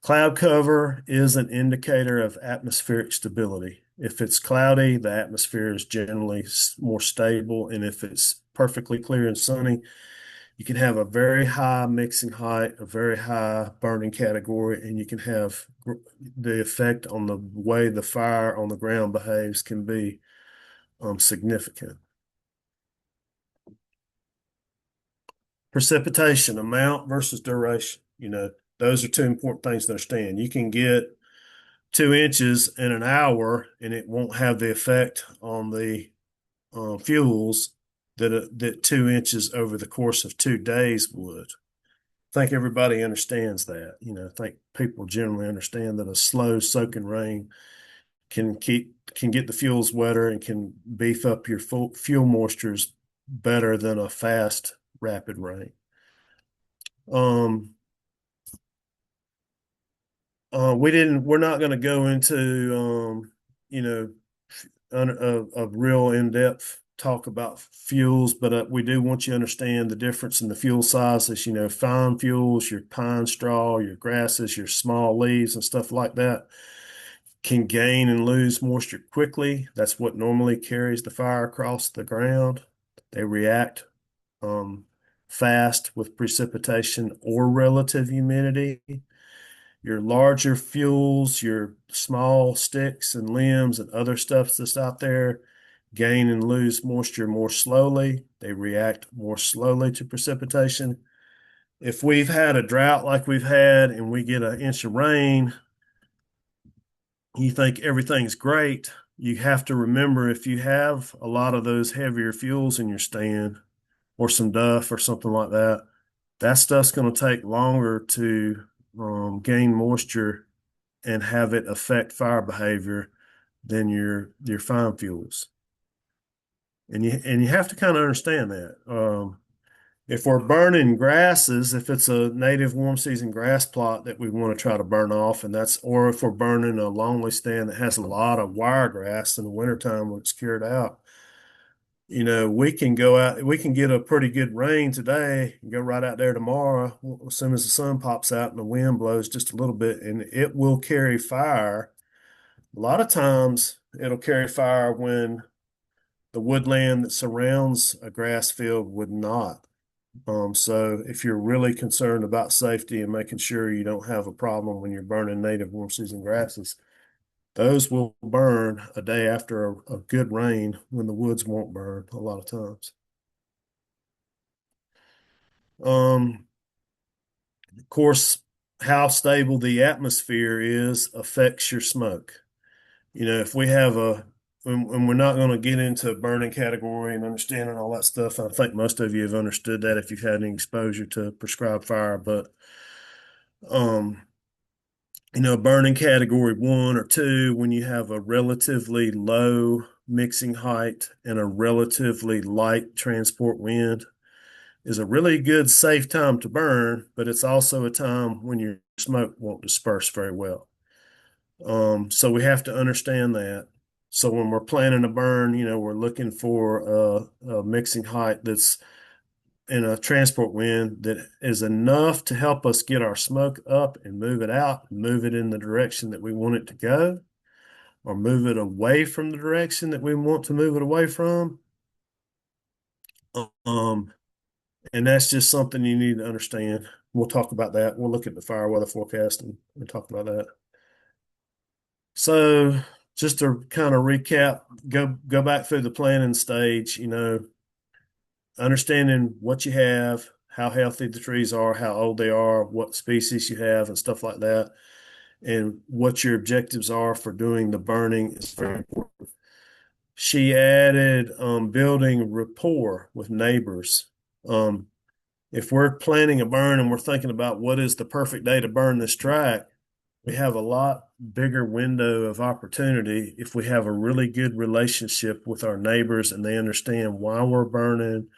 Cloud cover is an indicator of atmospheric stability. If it's cloudy, the atmosphere is generally more stable, and if it's perfectly clear and sunny, you can have a very high mixing height, a very high burning category, and you can have the effect on the way the fire on the ground behaves can be significant. Precipitation, amount versus duration. Those are two important things to understand. You can get 2 inches in an hour and it won't have the effect on the fuels that 2 inches over the course of 2 days would. I think everybody understands that. I think people generally understand that a slow soaking rain can get the fuels wetter and can beef up your fuel moistures better than a fast rapid rain. We're not going to go into a real in-depth talk about fuels, but we do want you to understand the difference in the fuel sizes. Fine fuels, your pine straw, your grasses, your small leaves and stuff like that can gain and lose moisture quickly. That's what normally carries the fire across the ground. They react fast with precipitation or relative humidity. Your larger fuels, your small sticks and limbs and other stuff that's out there gain and lose moisture more slowly. They react more slowly to precipitation. If we've had a drought like we've had and we get an inch of rain, you think everything's great. You have to remember if you have a lot of those heavier fuels in your stand or some duff or something like that, that stuff's going to take longer to gain moisture and have it affect fire behavior than your fine fuels. And you have to kind of understand that. If we're burning grasses, if it's a native warm season grass plot that we want to try to burn off, or if we're burning a lonely stand that has a lot of wiregrass in the wintertime when it's cured out, we can go out, we can get a pretty good rain today and go right out there tomorrow as soon as the sun pops out and the wind blows just a little bit, and it will carry fire. A lot of times it'll carry fire when the woodland that surrounds a grass field would not. So if you're really concerned about safety and making sure you don't have a problem when you're burning native warm season grasses, those will burn a day after a good rain when the woods won't burn a lot of times. Of course, how stable the atmosphere is affects your smoke. If we have when we're not going to get into burning category and understanding all that stuff. I think most of you have understood that if you've had any exposure to prescribed fire, but um, burning category 1 or 2, when you have a relatively low mixing height and a relatively light transport wind, is a really good safe time to burn, but it's also a time when your smoke won't disperse very well. So we have to understand that. So when we're planning a burn, we're looking for a mixing height that's in a transport wind that is enough to help us get our smoke up and move it out, move it in the direction that we want it to go, or move it away from the direction that we want to move it away from. Um, and that's just something you need to understand. We'll talk about that. We'll look at the fire weather forecast and talk about that. So just to kind of recap, go back through the planning stage, understanding what you have, how healthy the trees are, how old they are, what species you have, and stuff like that, and what your objectives are for doing the burning is very important. She added building rapport with neighbors. If we're planning a burn and we're thinking about what is the perfect day to burn this track, we have a lot bigger window of opportunity if we have a really good relationship with our neighbors and they understand why we're burning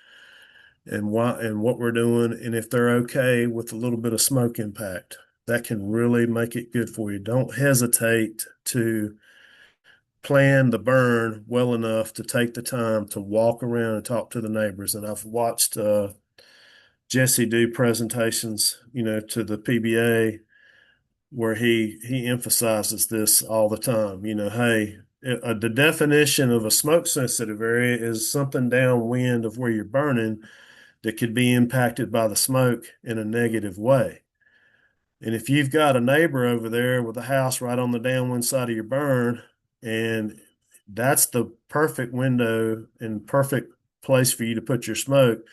and what we're doing, and if they're okay with a little bit of smoke impact. That can really make it good for you. Don't hesitate to plan the burn well enough to take the time to walk around and talk to the neighbors. And I've watched Jesse do presentations, to the PBA where he emphasizes this all the time. Hey, the definition of a smoke sensitive area is something downwind of where you're burning that could be impacted by the smoke in a negative way. And if you've got a neighbor over there with a house right on the downwind side of your burn, and that's the perfect window and perfect place for you to put your smoke,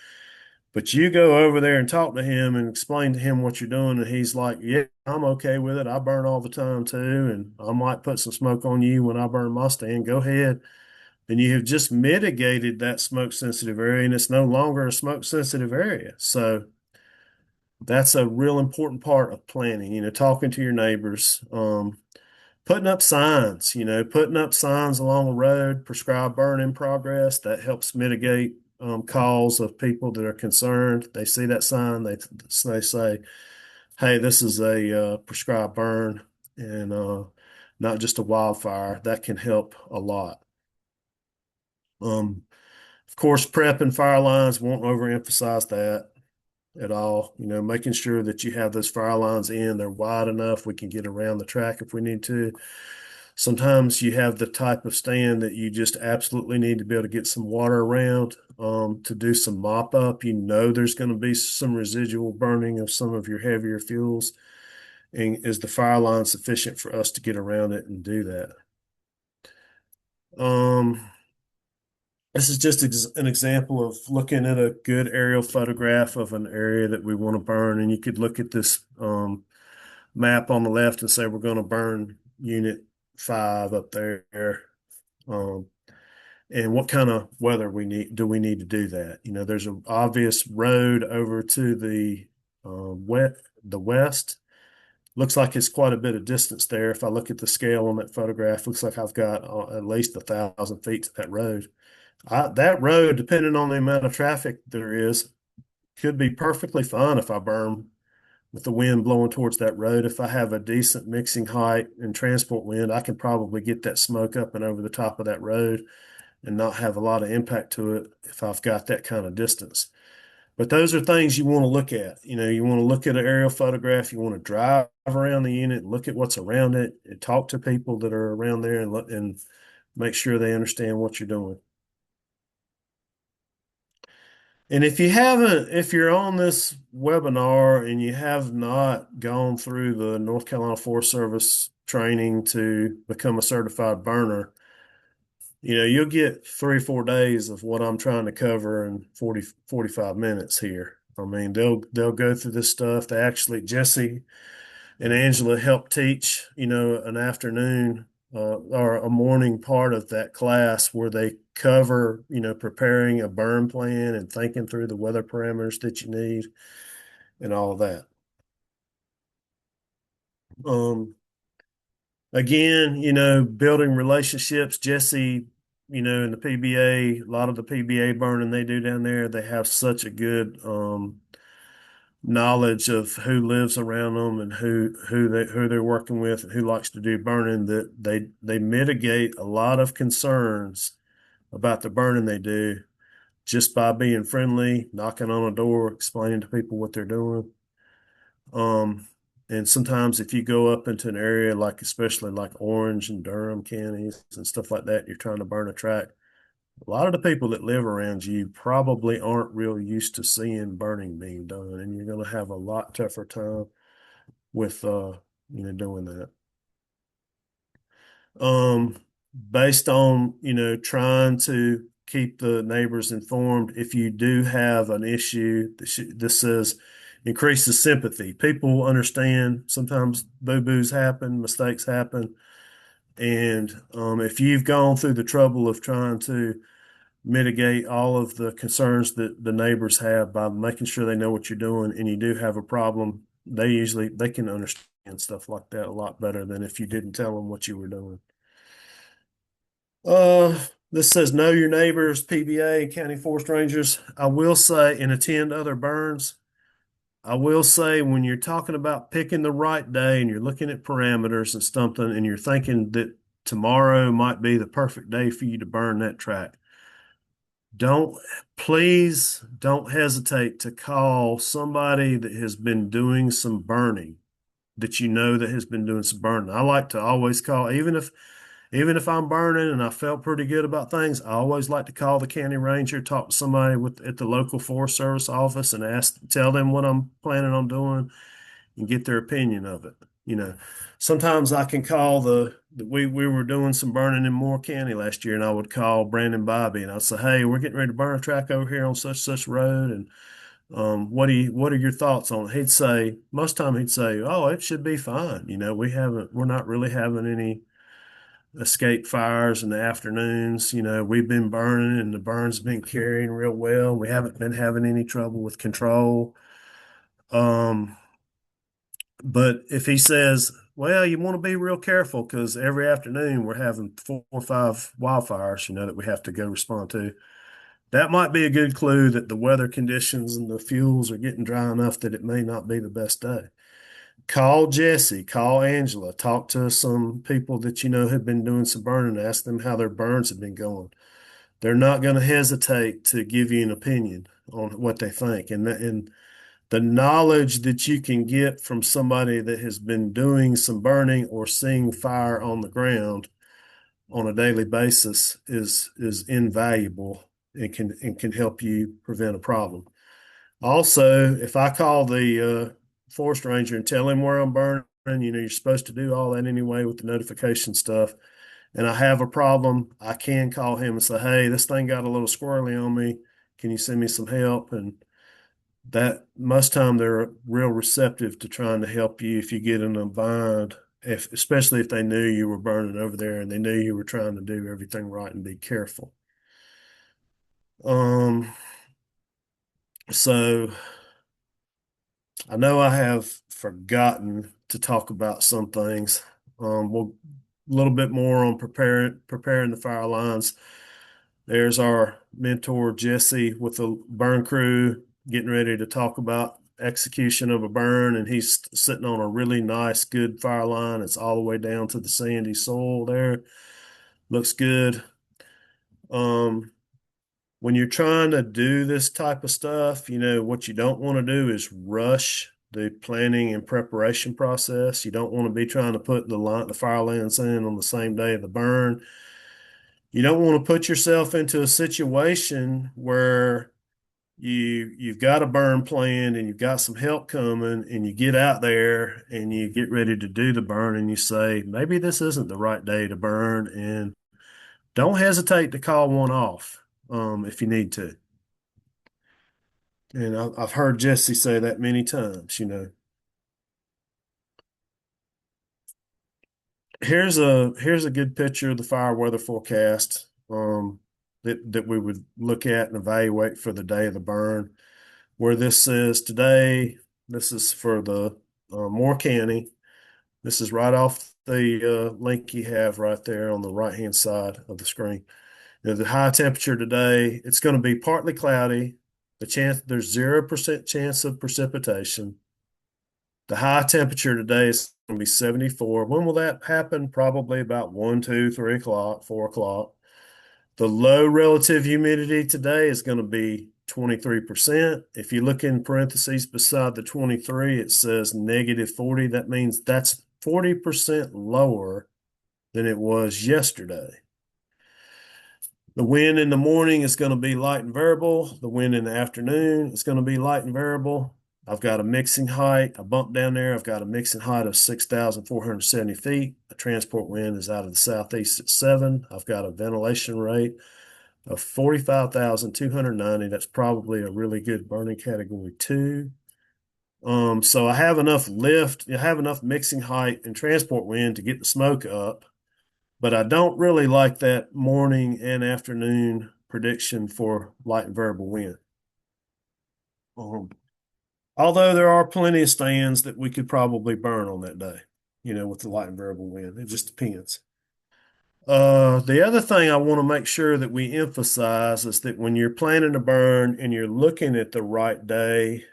but you go over there and talk to him and explain to him what you're doing, and he's like, yeah, I'm okay with it. I burn all the time too, and I might put some smoke on you when I burn my stand. Go ahead. And you have just mitigated that smoke sensitive area, and it's no longer a smoke sensitive area. So that's a real important part of planning, talking to your neighbors, putting up signs, putting up signs along the road, prescribed burn in progress. That helps mitigate calls of people that are concerned. They see that sign, they say, hey, this is a prescribed burn and not just a wildfire. That can help a lot. Of course, prep and fire lines, won't overemphasize that at all. Making sure that you have those fire lines in, they're wide enough. We can get around the track if we need to. Sometimes you have the type of stand that you just absolutely need to be able to get some water around to do some mop up. There's going to be some residual burning of some of your heavier fuels. And is the fire line sufficient for us to get around it and do that? This is just an example of looking at a good aerial photograph of an area that we want to burn. And you could look at this map on the left and say, we're going to burn unit 5 up there. And what kind of weather do we need to do that? There's an obvious road over to the west. Looks like it's quite a bit of distance there. If I look at the scale on that photograph, looks like I've got at least 1,000 feet to that road. That road, depending on the amount of traffic there is, could be perfectly fine if I burn with the wind blowing towards that road. If I have a decent mixing height and transport wind, I can probably get that smoke up and over the top of that road and not have a lot of impact to it if I've got that kind of distance. But those are things you want to look at. You want to look at an aerial photograph. You want to drive around the unit, look at what's around it, and talk to people that are around there and make sure they understand what you're doing. And if you're on this webinar and you have not gone through the North Carolina Forest Service training to become a certified burner, you'll get 3 or 4 days of what I'm trying to cover in 45 minutes here. I mean, they'll go through this stuff. Jesse and Angela help teach, an afternoon or a morning part of that class where they cover, preparing a burn plan and thinking through the weather parameters that you need and all of that. Um, Again, building relationships. Jesse, in the PBA, a lot of the PBA burning they do down there, they have such a good knowledge of who lives around them and who they're working with and who likes to do burning, that they mitigate a lot of concerns about the burning they do just by being friendly, knocking on a door, explaining to people what they're doing. And sometimes if you go up into an area like, especially like Orange and Durham counties and stuff like that, you're trying to burn a tract, a lot of the people that live around you probably aren't real used to seeing burning being done, and you're going to have a lot tougher time with doing that. Based on trying to keep the neighbors informed, if you do have an issue, this says increases sympathy. People understand sometimes boo-boos happen, mistakes happen, and if you've gone through the trouble of trying to mitigate all of the concerns that the neighbors have by making sure they know what you're doing, and you do have a problem, they can understand stuff like that a lot better than if you didn't tell them what you were doing. This says know your neighbors, PBA, county forest rangers. I will say, and attend other burns. I will say, when you're talking about picking the right day and you're looking at parameters and something, and you're thinking that tomorrow might be the perfect day for you to burn that tract, please don't hesitate to call somebody that has been doing some burning, that has been doing some burning. I like to always call, even if I'm burning and I felt pretty good about things, I always like to call the county ranger, talk to somebody at the local Forest Service office and tell them what I'm planning on doing and get their opinion of it. Sometimes I can call we were doing some burning in Moore County last year, and I would call Brandon Bobby and I'd say, hey, we're getting ready to burn a track over here on such road, and what are your thoughts on it? Most time he'd say, oh, it should be fine. We're not really having any escape fires in the afternoons. We've been burning and the burn's been carrying real well. We haven't been having any trouble with control. But if he says, well, you want to be real careful because every afternoon we're having 4 or 5 wildfires, that we have to go respond to, that might be a good clue that the weather conditions and the fuels are getting dry enough that it may not be the best day. Call Jesse, call Angela, talk to some people that have been doing some burning, ask them how their burns have been going. They're not going to hesitate to give you an opinion on what they think. And the knowledge that you can get from somebody that has been doing some burning or seeing fire on the ground on a daily basis is invaluable and can help you prevent a problem. Also, if I call the forest ranger and tell him where I'm burning, you're supposed to do all that anyway with the notification stuff, and I have a problem, I can call him and say, hey, this thing got a little squirrely on me. Can you send me some help? And that most time they're real receptive to trying to help you if you get in a bind, especially if they knew you were burning over there and they knew you were trying to do everything right and be careful. So I know I have forgotten to talk about some things. Well, a little bit more on preparing the fire lines. There's our mentor Jesse with the burn crew getting ready to talk about execution of a burn, and he's sitting on a really nice, good fire line. It's all the way down to the sandy soil there. Looks good. When you're trying to do this type of stuff, what you don't want to do is rush the planning and preparation process. You don't want to be trying to put the fire lines in on the same day of the burn. You don't want to put yourself into a situation where you've got a burn planned and you've got some help coming and you get out there and you get ready to do the burn and you say, maybe this isn't the right day to burn, and don't hesitate to call one off if you need to. And I've heard Jesse say that many times, you know. Here's a good picture of the fire weather forecast that we would look at and evaluate for the day of the burn. Where this says today, this is for the Moore County. This is right off the link you have right there on the right-hand side of the screen. You know, the high temperature today, it's going to be partly cloudy. There's 0% chance of precipitation. The high temperature today is going to be 74. When will that happen? Probably about 1, 2, 3 o'clock, 4 o'clock. The low relative humidity today is going to be 23%. If you look in parentheses beside the 23, it says -40. That means that's 40% lower than it was yesterday. The wind in the morning is going to be light and variable. The wind in the afternoon is going to be light and variable. I've got a mixing height, a bump down there. I've got a mixing height of 6,470 feet. The transport wind is out of the southeast at 7. I've got a ventilation rate of 45,290. That's probably a really good burning category 2. So I have enough lift, I have enough mixing height and transport wind to get the smoke up, but I don't really like that morning and afternoon prediction for light and variable wind. Although there are plenty of stands that we could probably burn on that day, you know, with the light and variable wind. It just depends. The other thing I want to make sure that we emphasize is that when you're planning a burn and you're looking at the right day,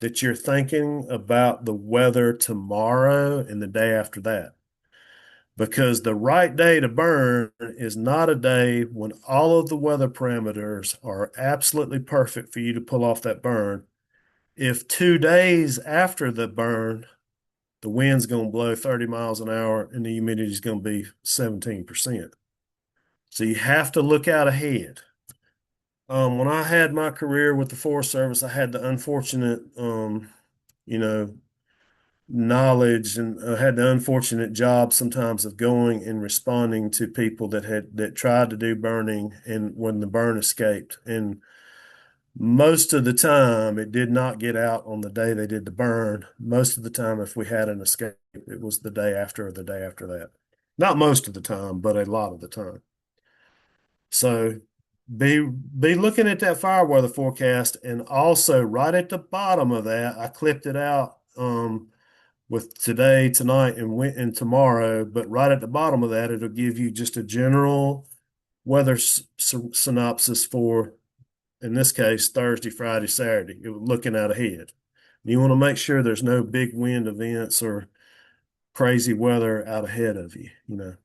that you're thinking about the weather tomorrow and the day after that. Because the right day to burn is not a day when all of the weather parameters are absolutely perfect for you to pull off that burn. If 2 days after the burn, the wind's going to blow 30 miles an hour and the humidity is going to be 17%. So you have to look out ahead. When I had my career with the Forest Service, I had the unfortunate, you know, knowledge and had the unfortunate job sometimes of going and responding to people that tried to do burning and when the burn escaped. And most of the time, it did not get out on the day they did the burn. Most of the time, if we had an escape, it was the day after or the day after that. Not most of the time, but a lot of the time. So be looking at that fire weather forecast, and also right at the bottom of that, I clipped it out with today, tonight, and tomorrow. But right at the bottom of that, it'll give you just a general weather synopsis for, in this case, Thursday, Friday, Saturday. You're looking out ahead. You want to make sure there's no big wind events or crazy weather out ahead of you, you know.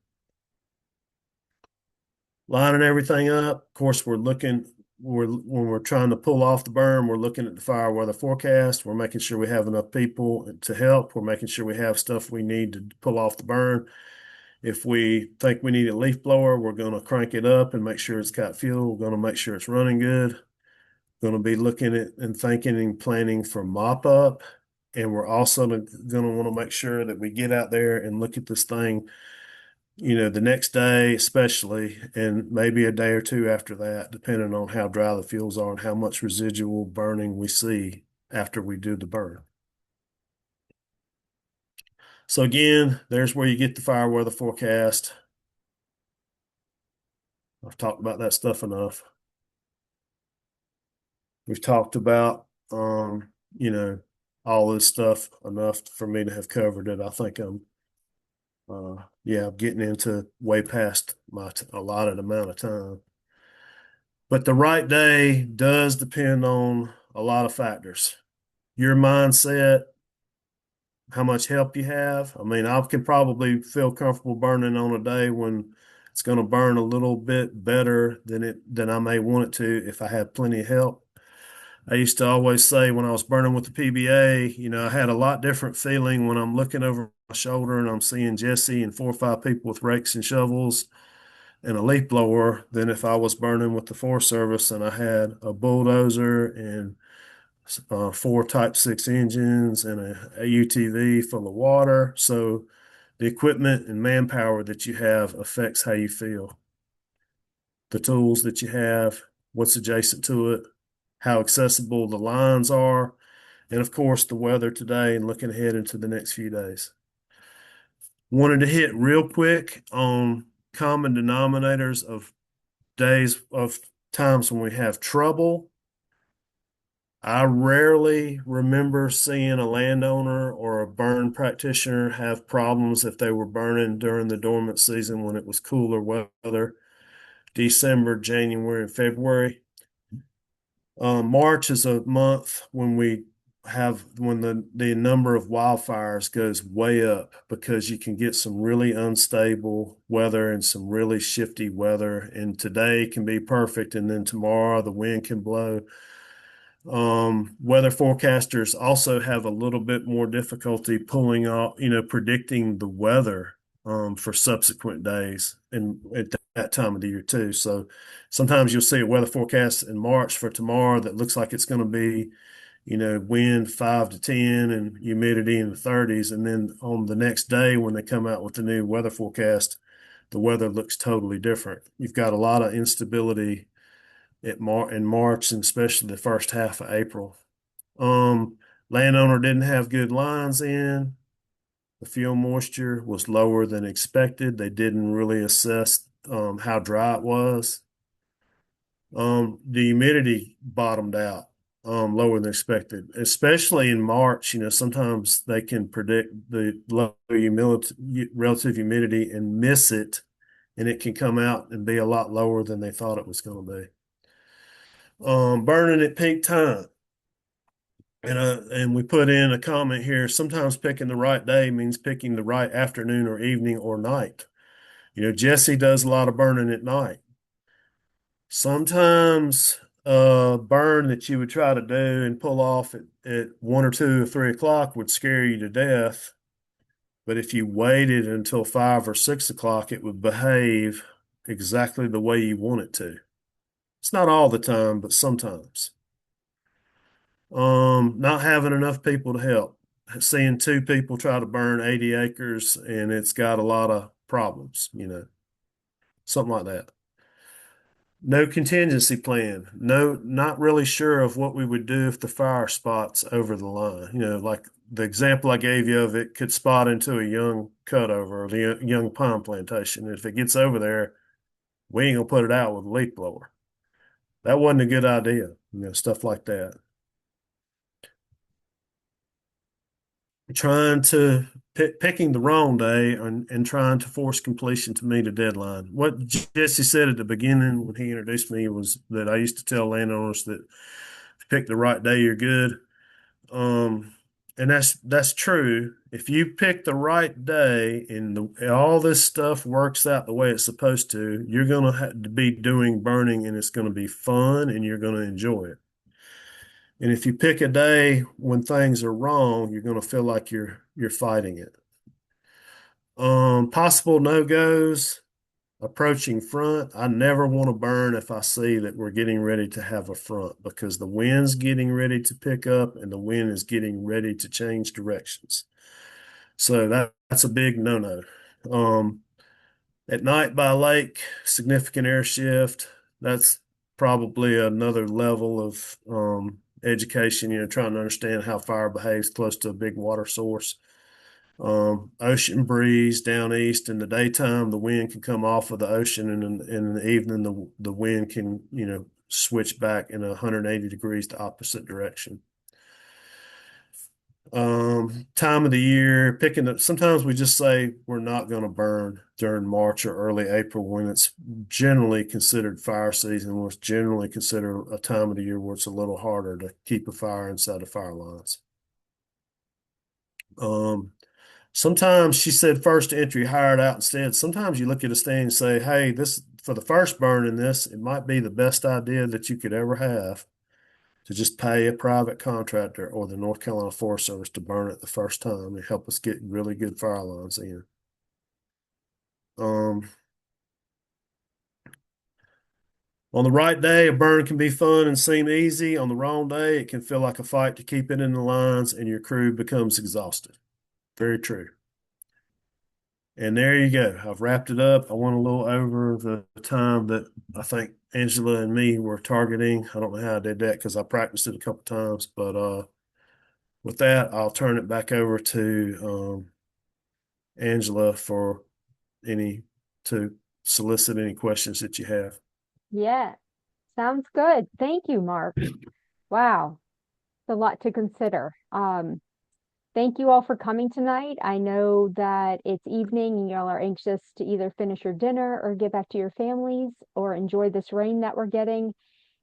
Lining everything up. Of course, when we're trying to pull off the burn, we're looking at the fire weather forecast. We're making sure we have enough people to help. We're making sure we have stuff we need to pull off the burn. If we think we need a leaf blower, we're going to crank it up and make sure it's got fuel. We're going to make sure it's running good. Going to be looking at and thinking and planning for mop up. And we're also going to want to make sure that we get out there and look at this thing, you know, the next day, especially, and maybe a day or two after that, depending on how dry the fuels are and how much residual burning we see after we do the burn. So again, there's where you get the fire weather forecast. I've talked about that stuff enough. We've talked about, you know, all this stuff enough for me to have covered it. I think I'm, yeah, I'm getting into way past my allotted amount of time. But the right day does depend on a lot of factors. Your mindset, how much help you have. I mean, I can probably feel comfortable burning on a day when it's going to burn a little bit better than I may want it to if I have plenty of help. I used to always say when I was burning with the PBA, you know, I had a lot different feeling when I'm looking over my shoulder and I'm seeing Jesse and 4 or 5 people with rakes and shovels and a leaf blower than if I was burning with the Forest Service and I had a bulldozer and four Type 6 engines and a UTV full of water. So the equipment and manpower that you have affects how you feel. The tools that you have, what's adjacent to it, how accessible the lines are, and of course, the weather today and looking ahead into the next few days. Wanted to hit real quick on common denominators of days of times when we have trouble. I rarely remember seeing a landowner or a burn practitioner have problems if they were burning during the dormant season when it was cooler weather, December, January, and February. March is a month when the number of wildfires goes way up because you can get some really unstable weather and some really shifty weather. And today can be perfect, and then tomorrow the wind can blow. Weather forecasters also have a little bit more difficulty pulling off, predicting the weather for subsequent days and at that time of the year too. So sometimes you'll see a weather forecast in March for tomorrow that looks like it's going to be, wind 5 to 10 and humidity in the 30s. And then on the next day when they come out with the new weather forecast, the weather looks totally different. You've got a lot of instability in March and especially the first half of April. Landowner didn't have good lines in. The fuel moisture was lower than expected. They didn't really assess how dry it was. The humidity bottomed out lower than expected, especially in March. Sometimes they can predict the low relative humidity and miss it, and it can come out and be a lot lower than they thought it was going to be. Burning at peak time. And we put in a comment here. Sometimes picking the right day means picking the right afternoon or evening or night. Jesse does a lot of burning at night. Sometimes a burn that you would try to do and pull off at 1 or 2 or 3 o'clock would scare you to death. But if you waited until 5 or 6 o'clock, it would behave exactly the way you want it to. It's not all the time, but sometimes. Not having enough people to help. Seeing 2 people try to burn 80 acres and it's got a lot of problems, something like that. No contingency plan. No, not really sure of what we would do if the fire spots over the line. Like the example I gave you of it could spot into a young cutover or the young pine plantation. If it gets over there, we ain't gonna put it out with a leaf blower. That wasn't a good idea. Stuff like that. Picking the wrong day and trying to force completion to meet a deadline. What Jesse said at the beginning when he introduced me was that I used to tell landowners that if you pick the right day, you're good. And that's true. If you pick the right day and all this stuff works out the way it's supposed to, you're going to have to be doing burning and it's going to be fun and you're going to enjoy it. And if you pick a day when things are wrong, you're going to feel like you're fighting it. Possible no-goes, approaching front. I never want to burn if I see that we're getting ready to have a front because the wind's getting ready to pick up and the wind is getting ready to change directions. So that's a big no-no. At night by lake, significant air shift. That's probably another level of education, trying to understand how fire behaves close to a big water source. Ocean breeze down east in the daytime, the wind can come off of the ocean, and in the evening, the wind can, switch back in 180 degrees the opposite direction. Time of the year, sometimes we just say we're not going to burn during March or early April when it's generally considered fire season, what's generally considered a time of the year where it's a little harder to keep a fire inside the fire lines. Sometimes she said first entry, hire it out instead. Sometimes you look at a stand and say, hey, this for the first burn in this, it might be the best idea that you could ever have to just pay a private contractor or the North Carolina Forest Service to burn it the first time and help us get really good fire lines in. On the right day, a burn can be fun and seem easy. On the wrong day, it can feel like a fight to keep it in the lines and your crew becomes exhausted. Very true. And there you go. I've wrapped it up. I went a little over the time that I think Angela and me were targeting. I don't know how I did that because I practiced it a couple times. But with that, I'll turn it back over to Angela for any to solicit any questions that you have. Yeah, sounds good. Thank you, Mark. Wow, it's a lot to consider. Thank you all for coming tonight. I know that it's evening and y'all are anxious to either finish your dinner or get back to your families or enjoy this rain that we're getting.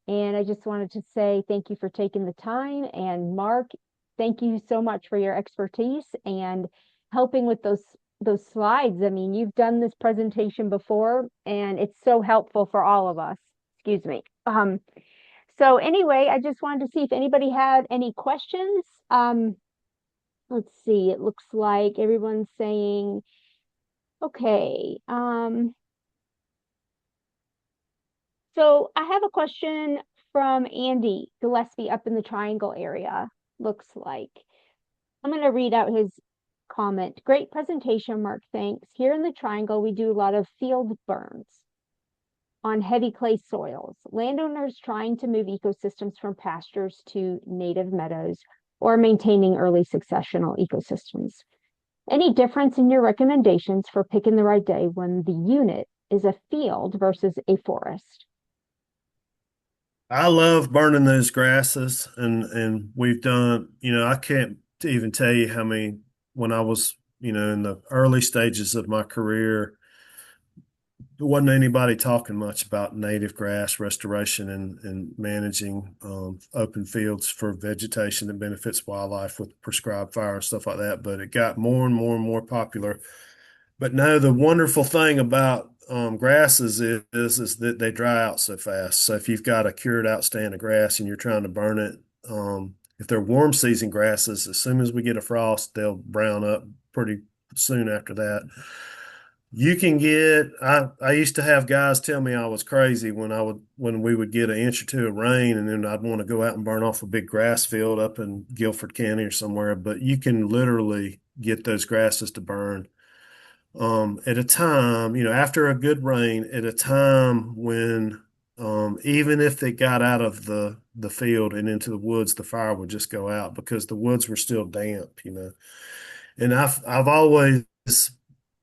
And I just wanted to say thank you for taking the time. And Mark, thank you so much for your expertise and helping with those slides. I mean, you've done this presentation before and it's so helpful for all of us. Excuse me. So anyway, I just wanted to see if anybody had any questions. Let's see. It looks like everyone's saying, okay. So I have a question from Andy Gillespie up in the Triangle area, looks like. I'm going to read out his comment. Great presentation, Mark. Thanks. Here in the Triangle, we do a lot of field burns on heavy clay soils. Landowners trying to move ecosystems from pastures to native meadows or maintaining early successional ecosystems. Any difference in your recommendations for picking the right day when the unit is a field versus a forest? I love burning those grasses and we've done, I can't even tell you how many when I was, in the early stages of my career, there wasn't anybody talking much about native grass restoration and managing open fields for vegetation that benefits wildlife with prescribed fire and stuff like that. But it got more and more and more popular. But no, the wonderful thing about grasses is that they dry out so fast. So if you've got a cured out stand of grass and you're trying to burn it, if they're warm season grasses, as soon as we get a frost, they'll brown up pretty soon after that. You can get I used to have guys tell me I was crazy when we would get an inch or two of rain and then I'd want to go out and burn off a big grass field up in Guilford County or somewhere, but you can literally get those grasses to burn at a time, after a good rain, at a time when even if they got out of the field and into the woods, the fire would just go out because the woods were still damp. And I've always,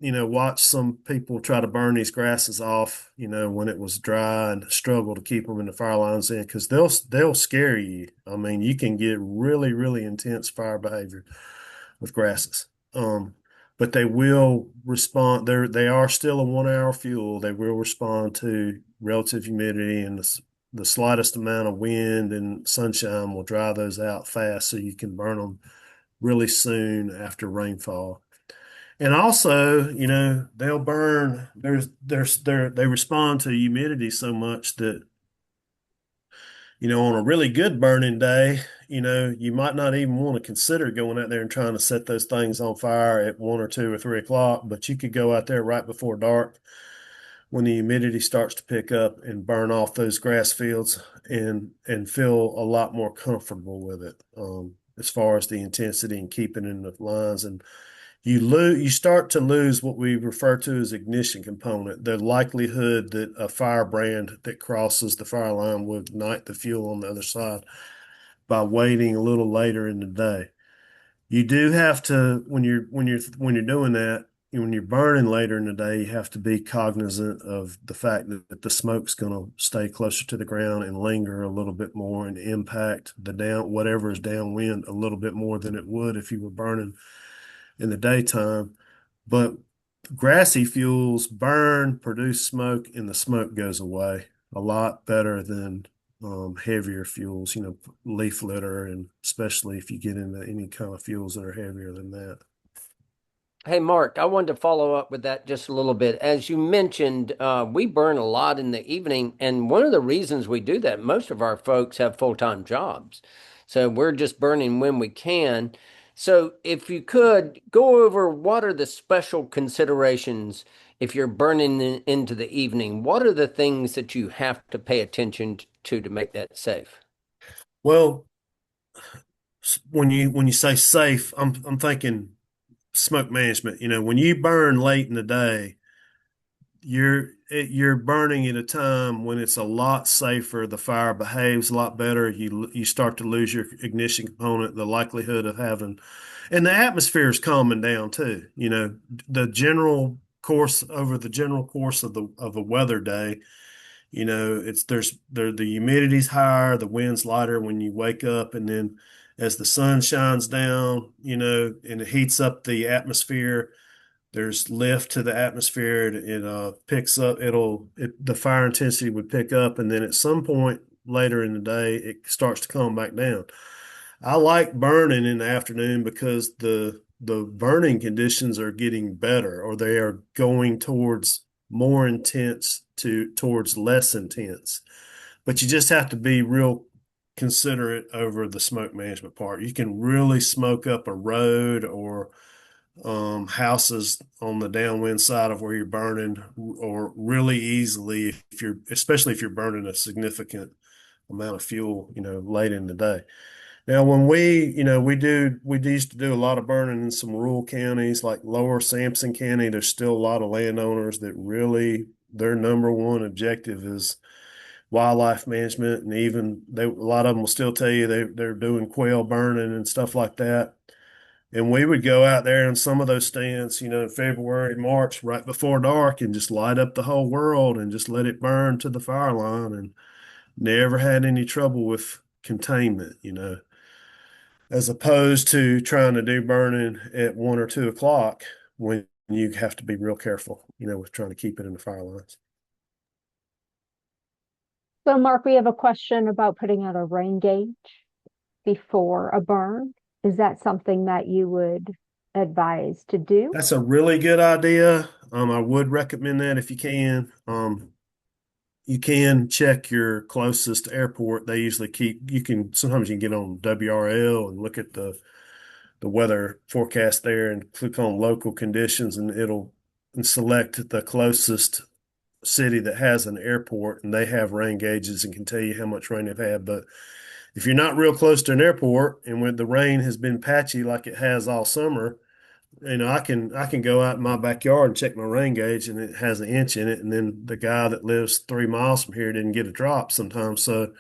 watched some people try to burn these grasses off, when it was dry and struggle to keep them in the fire lines in because they'll scare you. I mean, you can get really, really intense fire behavior with grasses. But they will respond. They are still a 1 hour fuel. They will respond to relative humidity and the slightest amount of wind and sunshine will dry those out fast so you can burn them really soon after rainfall. And also, they'll burn. They respond to humidity so much that, on a really good burning day, you might not even want to consider going out there and trying to set those things on fire at 1 or 2 or 3 o'clock, but you could go out there right before dark when the humidity starts to pick up and burn off those grass fields and feel a lot more comfortable with it, as far as the intensity and keeping in the lines. And you start to lose what we refer to as ignition component, the likelihood that a firebrand that crosses the fire line will ignite the fuel on the other side by waiting a little later in the day. You do have to when you're doing that, when you're burning later in the day, you have to be cognizant of the fact that the smoke's going to stay closer to the ground and linger a little bit more and impact whatever is downwind a little bit more than it would if you were burning in the daytime. But grassy fuels burn, produce smoke, and the smoke goes away a lot better than heavier fuels, leaf litter, and especially if you get into any kind of fuels that are heavier than that. Hey, Mark, I wanted to follow up with that just a little bit. As you mentioned, we burn a lot in the evening, and one of the reasons we do that, most of our folks have full-time jobs. So we're just burning when we can. So, if you could go over what are the special considerations if you're burning into the evening, what are the things that you have to pay attention to make that safe? Well, when you say safe, I'm thinking smoke management. You know, when you burn late in the day, you're burning at a time when it's a lot safer. The fire behaves a lot better. You start to lose your ignition component, the likelihood of having, and the atmosphere is calming down too. You know, the general course of the weather day. You know, the humidity's higher, the wind's lighter when you wake up, and then as the sun shines down, you know, and it heats up the atmosphere, there's lift to the atmosphere. It picks up. The fire intensity would pick up, and then at some point later in the day, it starts to calm back down. I like burning in the afternoon because the burning conditions are getting better, or they are going towards more intense towards less intense. But you just have to be real considerate over the smoke management part. You can really smoke up a road or houses on the downwind side of where you're burning, or really easily especially if you're burning a significant amount of fuel, you know, late in the day. Now, when we used to do a lot of burning in some rural counties like Lower Sampson County. There's still a lot of landowners that really their number one objective is wildlife management, and a lot of them will still tell you they're doing quail burning and stuff like that. And we would go out there in some of those stands, you know, in February, March, right before dark, and just light up the whole world and just let it burn to the fire line, and never had any trouble with containment, you know, as opposed to trying to do burning at 1 or 2 o'clock when you have to be real careful, you know, with trying to keep it in the fire lines. So, Mark, we have a question about putting out a rain gauge before a burn. Is that something that you would advise to do? That's a really good idea. I would recommend that if you can. You can check your closest airport. They usually sometimes you can get on WRL and look at the weather forecast there and click on local conditions, and and select the closest city that has an airport, and they have rain gauges and can tell you how much rain they've had. But if you're not real close to an airport and when the rain has been patchy like it has all summer, you know, I can go out in my backyard and check my rain gauge, and it has an inch in it. And then the guy that lives 3 miles from here didn't get a drop sometimes. So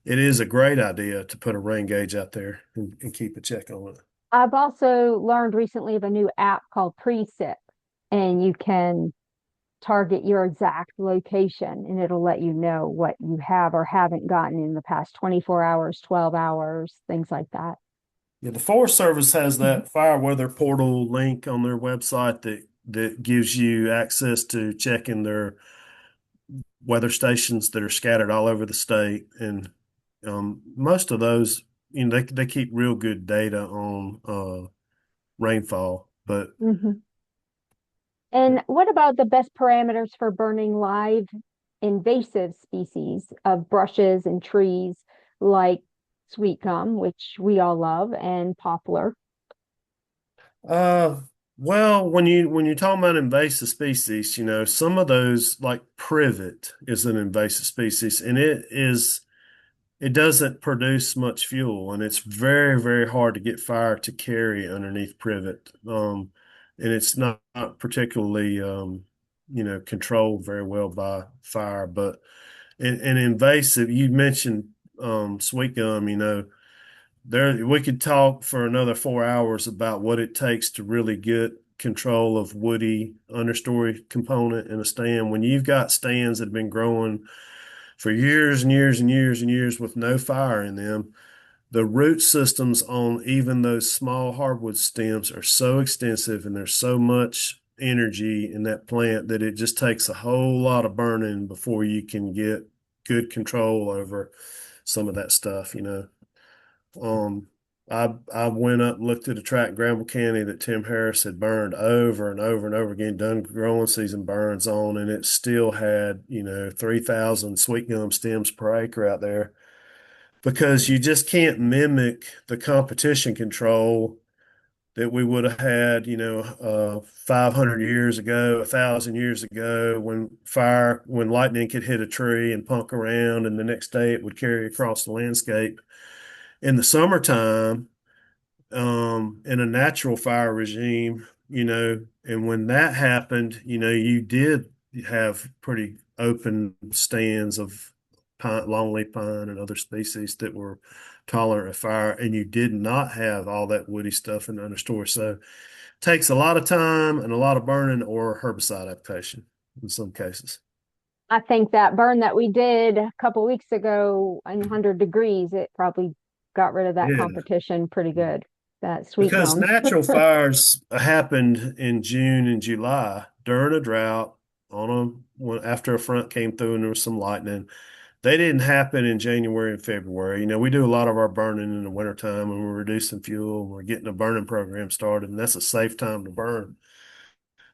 it is a great idea to put a rain gauge out there and keep a check on it. I've also learned recently of a new app called Precip, and you can target your exact location and it'll let you know what you have or haven't gotten in the past 24 hours, 12 hours, things like that. Yeah, the Forest Service has that fire weather portal link on their website that gives you access to checking their weather stations that are scattered all over the state. And most of those, you know, they keep real good data on rainfall. But Mhm. And what about the best parameters for burning live invasive species of brushes and trees like sweet gum, which we all love, and poplar? uh, well, when you talk about invasive species, you know, some of those like privet is an invasive species, and it doesn't produce much fuel, and it's very, very hard to get fire to carry underneath privet. And it's not particularly, you know, controlled very well by fire. But an invasive, you mentioned sweet gum, you know, there we could talk for another 4 hours about what it takes to really get control of woody understory component in a stand. When you've got stands that have been growing for years and years and years and years with no fire in them, the root systems on even those small hardwood stems are so extensive, and there's so much energy in that plant that it just takes a whole lot of burning before you can get good control over some of that stuff, you know. Um, I went up and looked at a tract in Granville County that Tim Harris had burned over and over and over again, done growing season burns on, and it still had, you know, 3,000 sweet gum stems per acre out there, because you just can't mimic the competition control that we would have had, 500 years ago, 1,000 years ago, when lightning could hit a tree and punk around, and the next day it would carry across the landscape. In the summertime, in a natural fire regime, and when that happened, you did have pretty open stands of pine, longleaf pine and other species that were tolerant of fire, and you did not have all that woody stuff in the understory. So it takes a lot of time and a lot of burning or herbicide application in some cases. I think that burn that we did a couple weeks ago in 100 degrees, it probably got rid of that Yeah. competition pretty good. That sweet Because gum. natural fires happened in June and July during a drought after a front came through and there was some lightning. They didn't happen in January and February. We do a lot of our burning in the wintertime when we're reducing fuel and we're getting a burning program started, and that's a safe time to burn.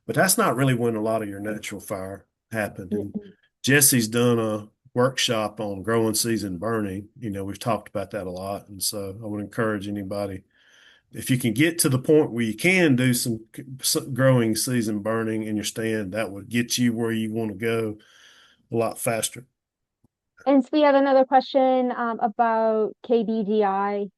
But that's not really when a lot of your natural fire happened. And Mm-mm. Jesse's done a workshop on growing season burning. We've talked about that a lot. And so I would encourage anybody, if you can get to the point where you can do some growing season burning in your stand, that would get you where you want to go a lot faster. And so we have another question about KBDI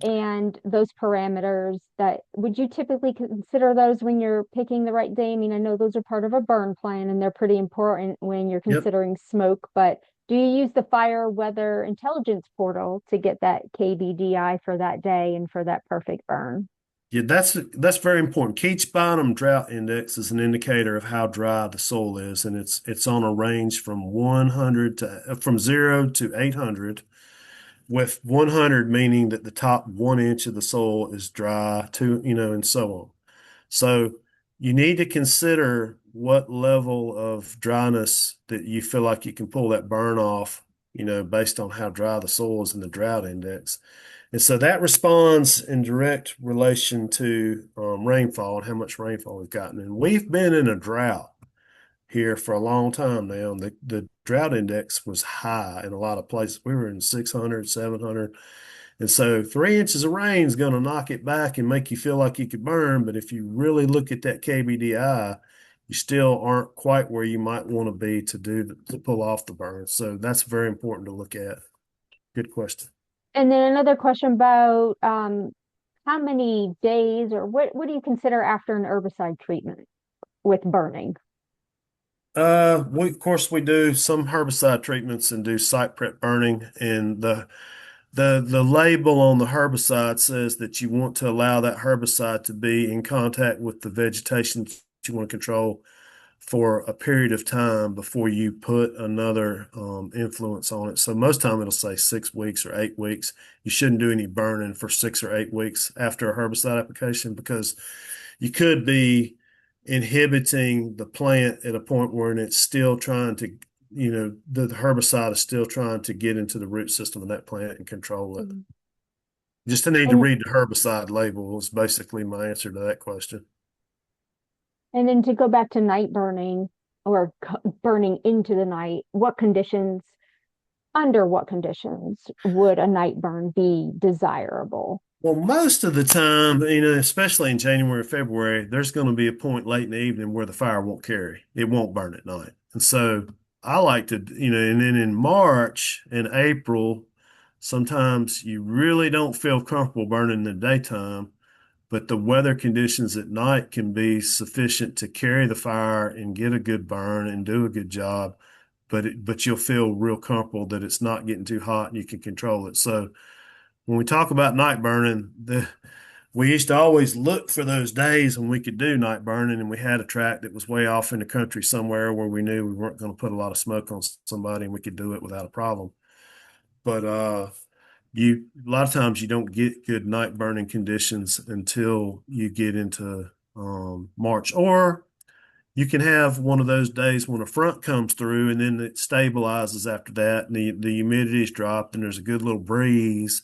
and those parameters that would you typically consider those when you're picking the right day? I mean, I know those are part of a burn plan and they're pretty important when you're Yep. considering smoke, but do you use the fire weather intelligence portal to get that KBDI for that day and for that perfect burn? Yeah, that's very important. Keach Bynum Drought Index is an indicator of how dry the soil is, and it's on a range from 100 to from 0 to 800, with 100 meaning that the top 1 inch of the soil is dry, and so on. So you need to consider what level of dryness that you feel like you can pull that burn off, based on how dry the soil is in the drought index. And so that responds in direct relation to rainfall and how much rainfall we've gotten. And we've been in a drought here for a long time now. And the drought index was high in a lot of places. We were in 600, 700. And so 3 inches of rain is going to knock it back and make you feel like you could burn. But if you really look at that KBDI, you still aren't quite where you might want to be to pull off the burn. So that's very important to look at. Good question. And then another question about how many days or what do you consider after an herbicide treatment with burning? Of course we do some herbicide treatments and do site prep burning, and the label on the herbicide says that you want to allow that herbicide to be in contact with the vegetation that you want to control for a period of time before you put another influence on it. So most time it'll say 6 weeks or 8 weeks. You shouldn't do any burning for 6 or 8 weeks after a herbicide application, because you could be inhibiting the plant at a point where it's still trying to, the herbicide is still trying to get into the root system of that plant and control it. Mhm. Just to need to And read the herbicide label is basically my answer to that question. and then to go back to night burning or burning into the night, under what conditions would a night burn be desirable? Well, most of the time, especially in January, February, there's going to be a point late in the evening where the fire won't carry. It won't burn at night. And so I like to, and then in March and April, sometimes you really don't feel comfortable burning in the daytime, but the weather conditions at night can be sufficient to carry the fire and get a good burn and do a good job. But you'll feel real comfortable that it's not getting too hot and you can control it. So when we talk about night burning, we used to always look for those days when we could do night burning, and we had a tract that was way off in the country somewhere where we knew we weren't going to put a lot of smoke on somebody and we could do it without a problem. But a lot of times you don't get good night burning conditions until you get into March, or you can have one of those days when a front comes through and then it stabilizes after that, and the humidity is dropped and there's a good little breeze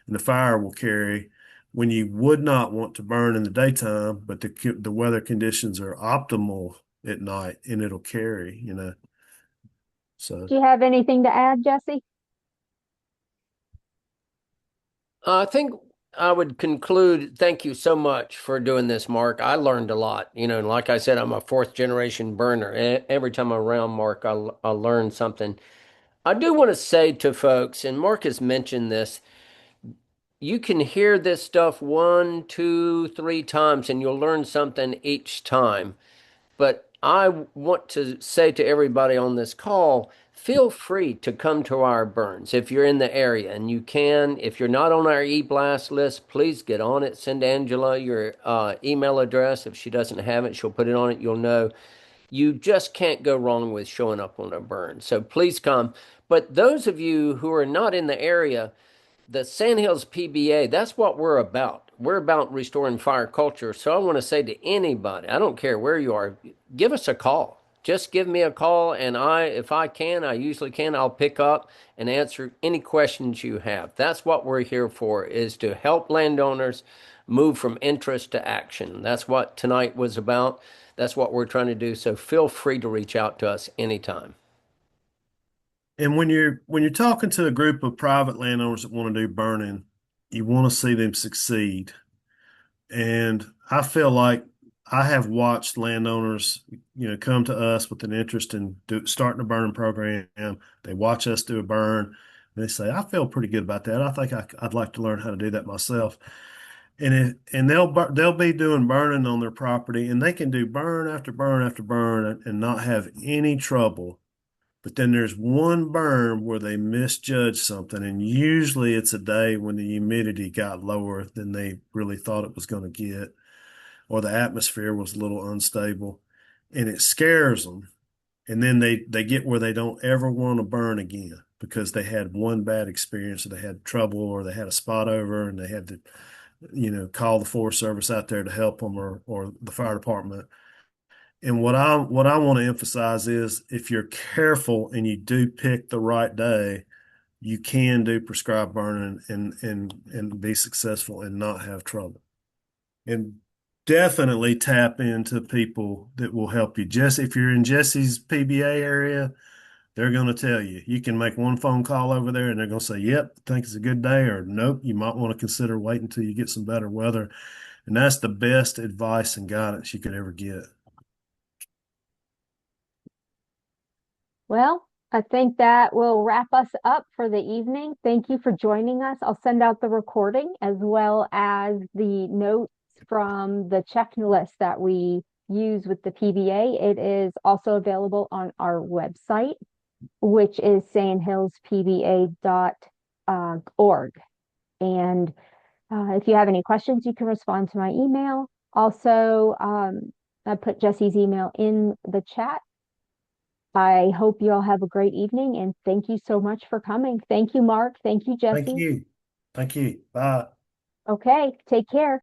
and the fire will carry when you would not want to burn in the daytime, but the weather conditions are optimal at night and it'll carry. So Do you have anything to add, Jesse? I think I would conclude, thank you so much for doing this, Mark. I learned a lot. And like I said, I'm a fourth generation burner. Every time I'm around Mark, I learn something. I do want to say to folks, and Mark has mentioned this, you can hear this stuff one, two, three times, and you'll learn something each time. But I want to say to everybody on this call, feel free to come to our burns if you're in the area and you can. If you're not on our e-blast list, please get on it. Send Angela your email address. If she doesn't have it, she'll put it on it. You'll know. You just can't go wrong with showing up on a burn. So please come. But those of you who are not in the area, the Sandhills PBA, that's what we're about. We're about restoring fire culture. So I want to say to anybody, I don't care where you are, give us a call. Just give me a call, and if I can, I usually can, I'll pick up and answer any questions you have. That's what we're here for, is to help landowners move from interest to action. That's what tonight was about. That's what we're trying to do. So feel free to reach out to us anytime. And when you're talking to a group of private landowners that want to do burning, you want to see them succeed. And I feel like I have watched landowners, come to us with an interest in starting a burning program. They watch us do a burn. And they say, "I feel pretty good about that. I think I'd like to learn how to do that myself." And they'll be doing burning on their property, and they can do burn after burn after burn and not have any trouble. But then there's one burn where they misjudge something, and usually it's a day when the humidity got lower than they really thought it was going to get, or the atmosphere was a little unstable, and it scares them. And then they get where they don't ever want to burn again because they had one bad experience, or they had trouble, or they had a spot over, and they had to, call the Forest Service out there to help them, or the fire department. And what I want to emphasize is, if you're careful and you do pick the right day, you can do prescribed burning and be successful and not have trouble. And definitely tap into people that will help you. Jesse, if you're in Jesse's PBA area, they're going to tell you. You can make one phone call over there and they're going to say, "Yep, I think it's a good day," or "Nope, you might want to consider waiting until you get some better weather." And that's the best advice and guidance you could ever get. Well, I think that will wrap us up for the evening. Thank you for joining us. I'll send out the recording as well as the notes from the checklist that we use with the PBA. It is also available on our website, which is sandhillspba.org. And if you have any questions, you can respond to my email. Also, I put Jesse's email in the chat. I hope you all have a great evening, and thank you so much for coming. Thank you, Mark. Thank you, Thank Jesse. you. Thank you. Bye. Okay, take care.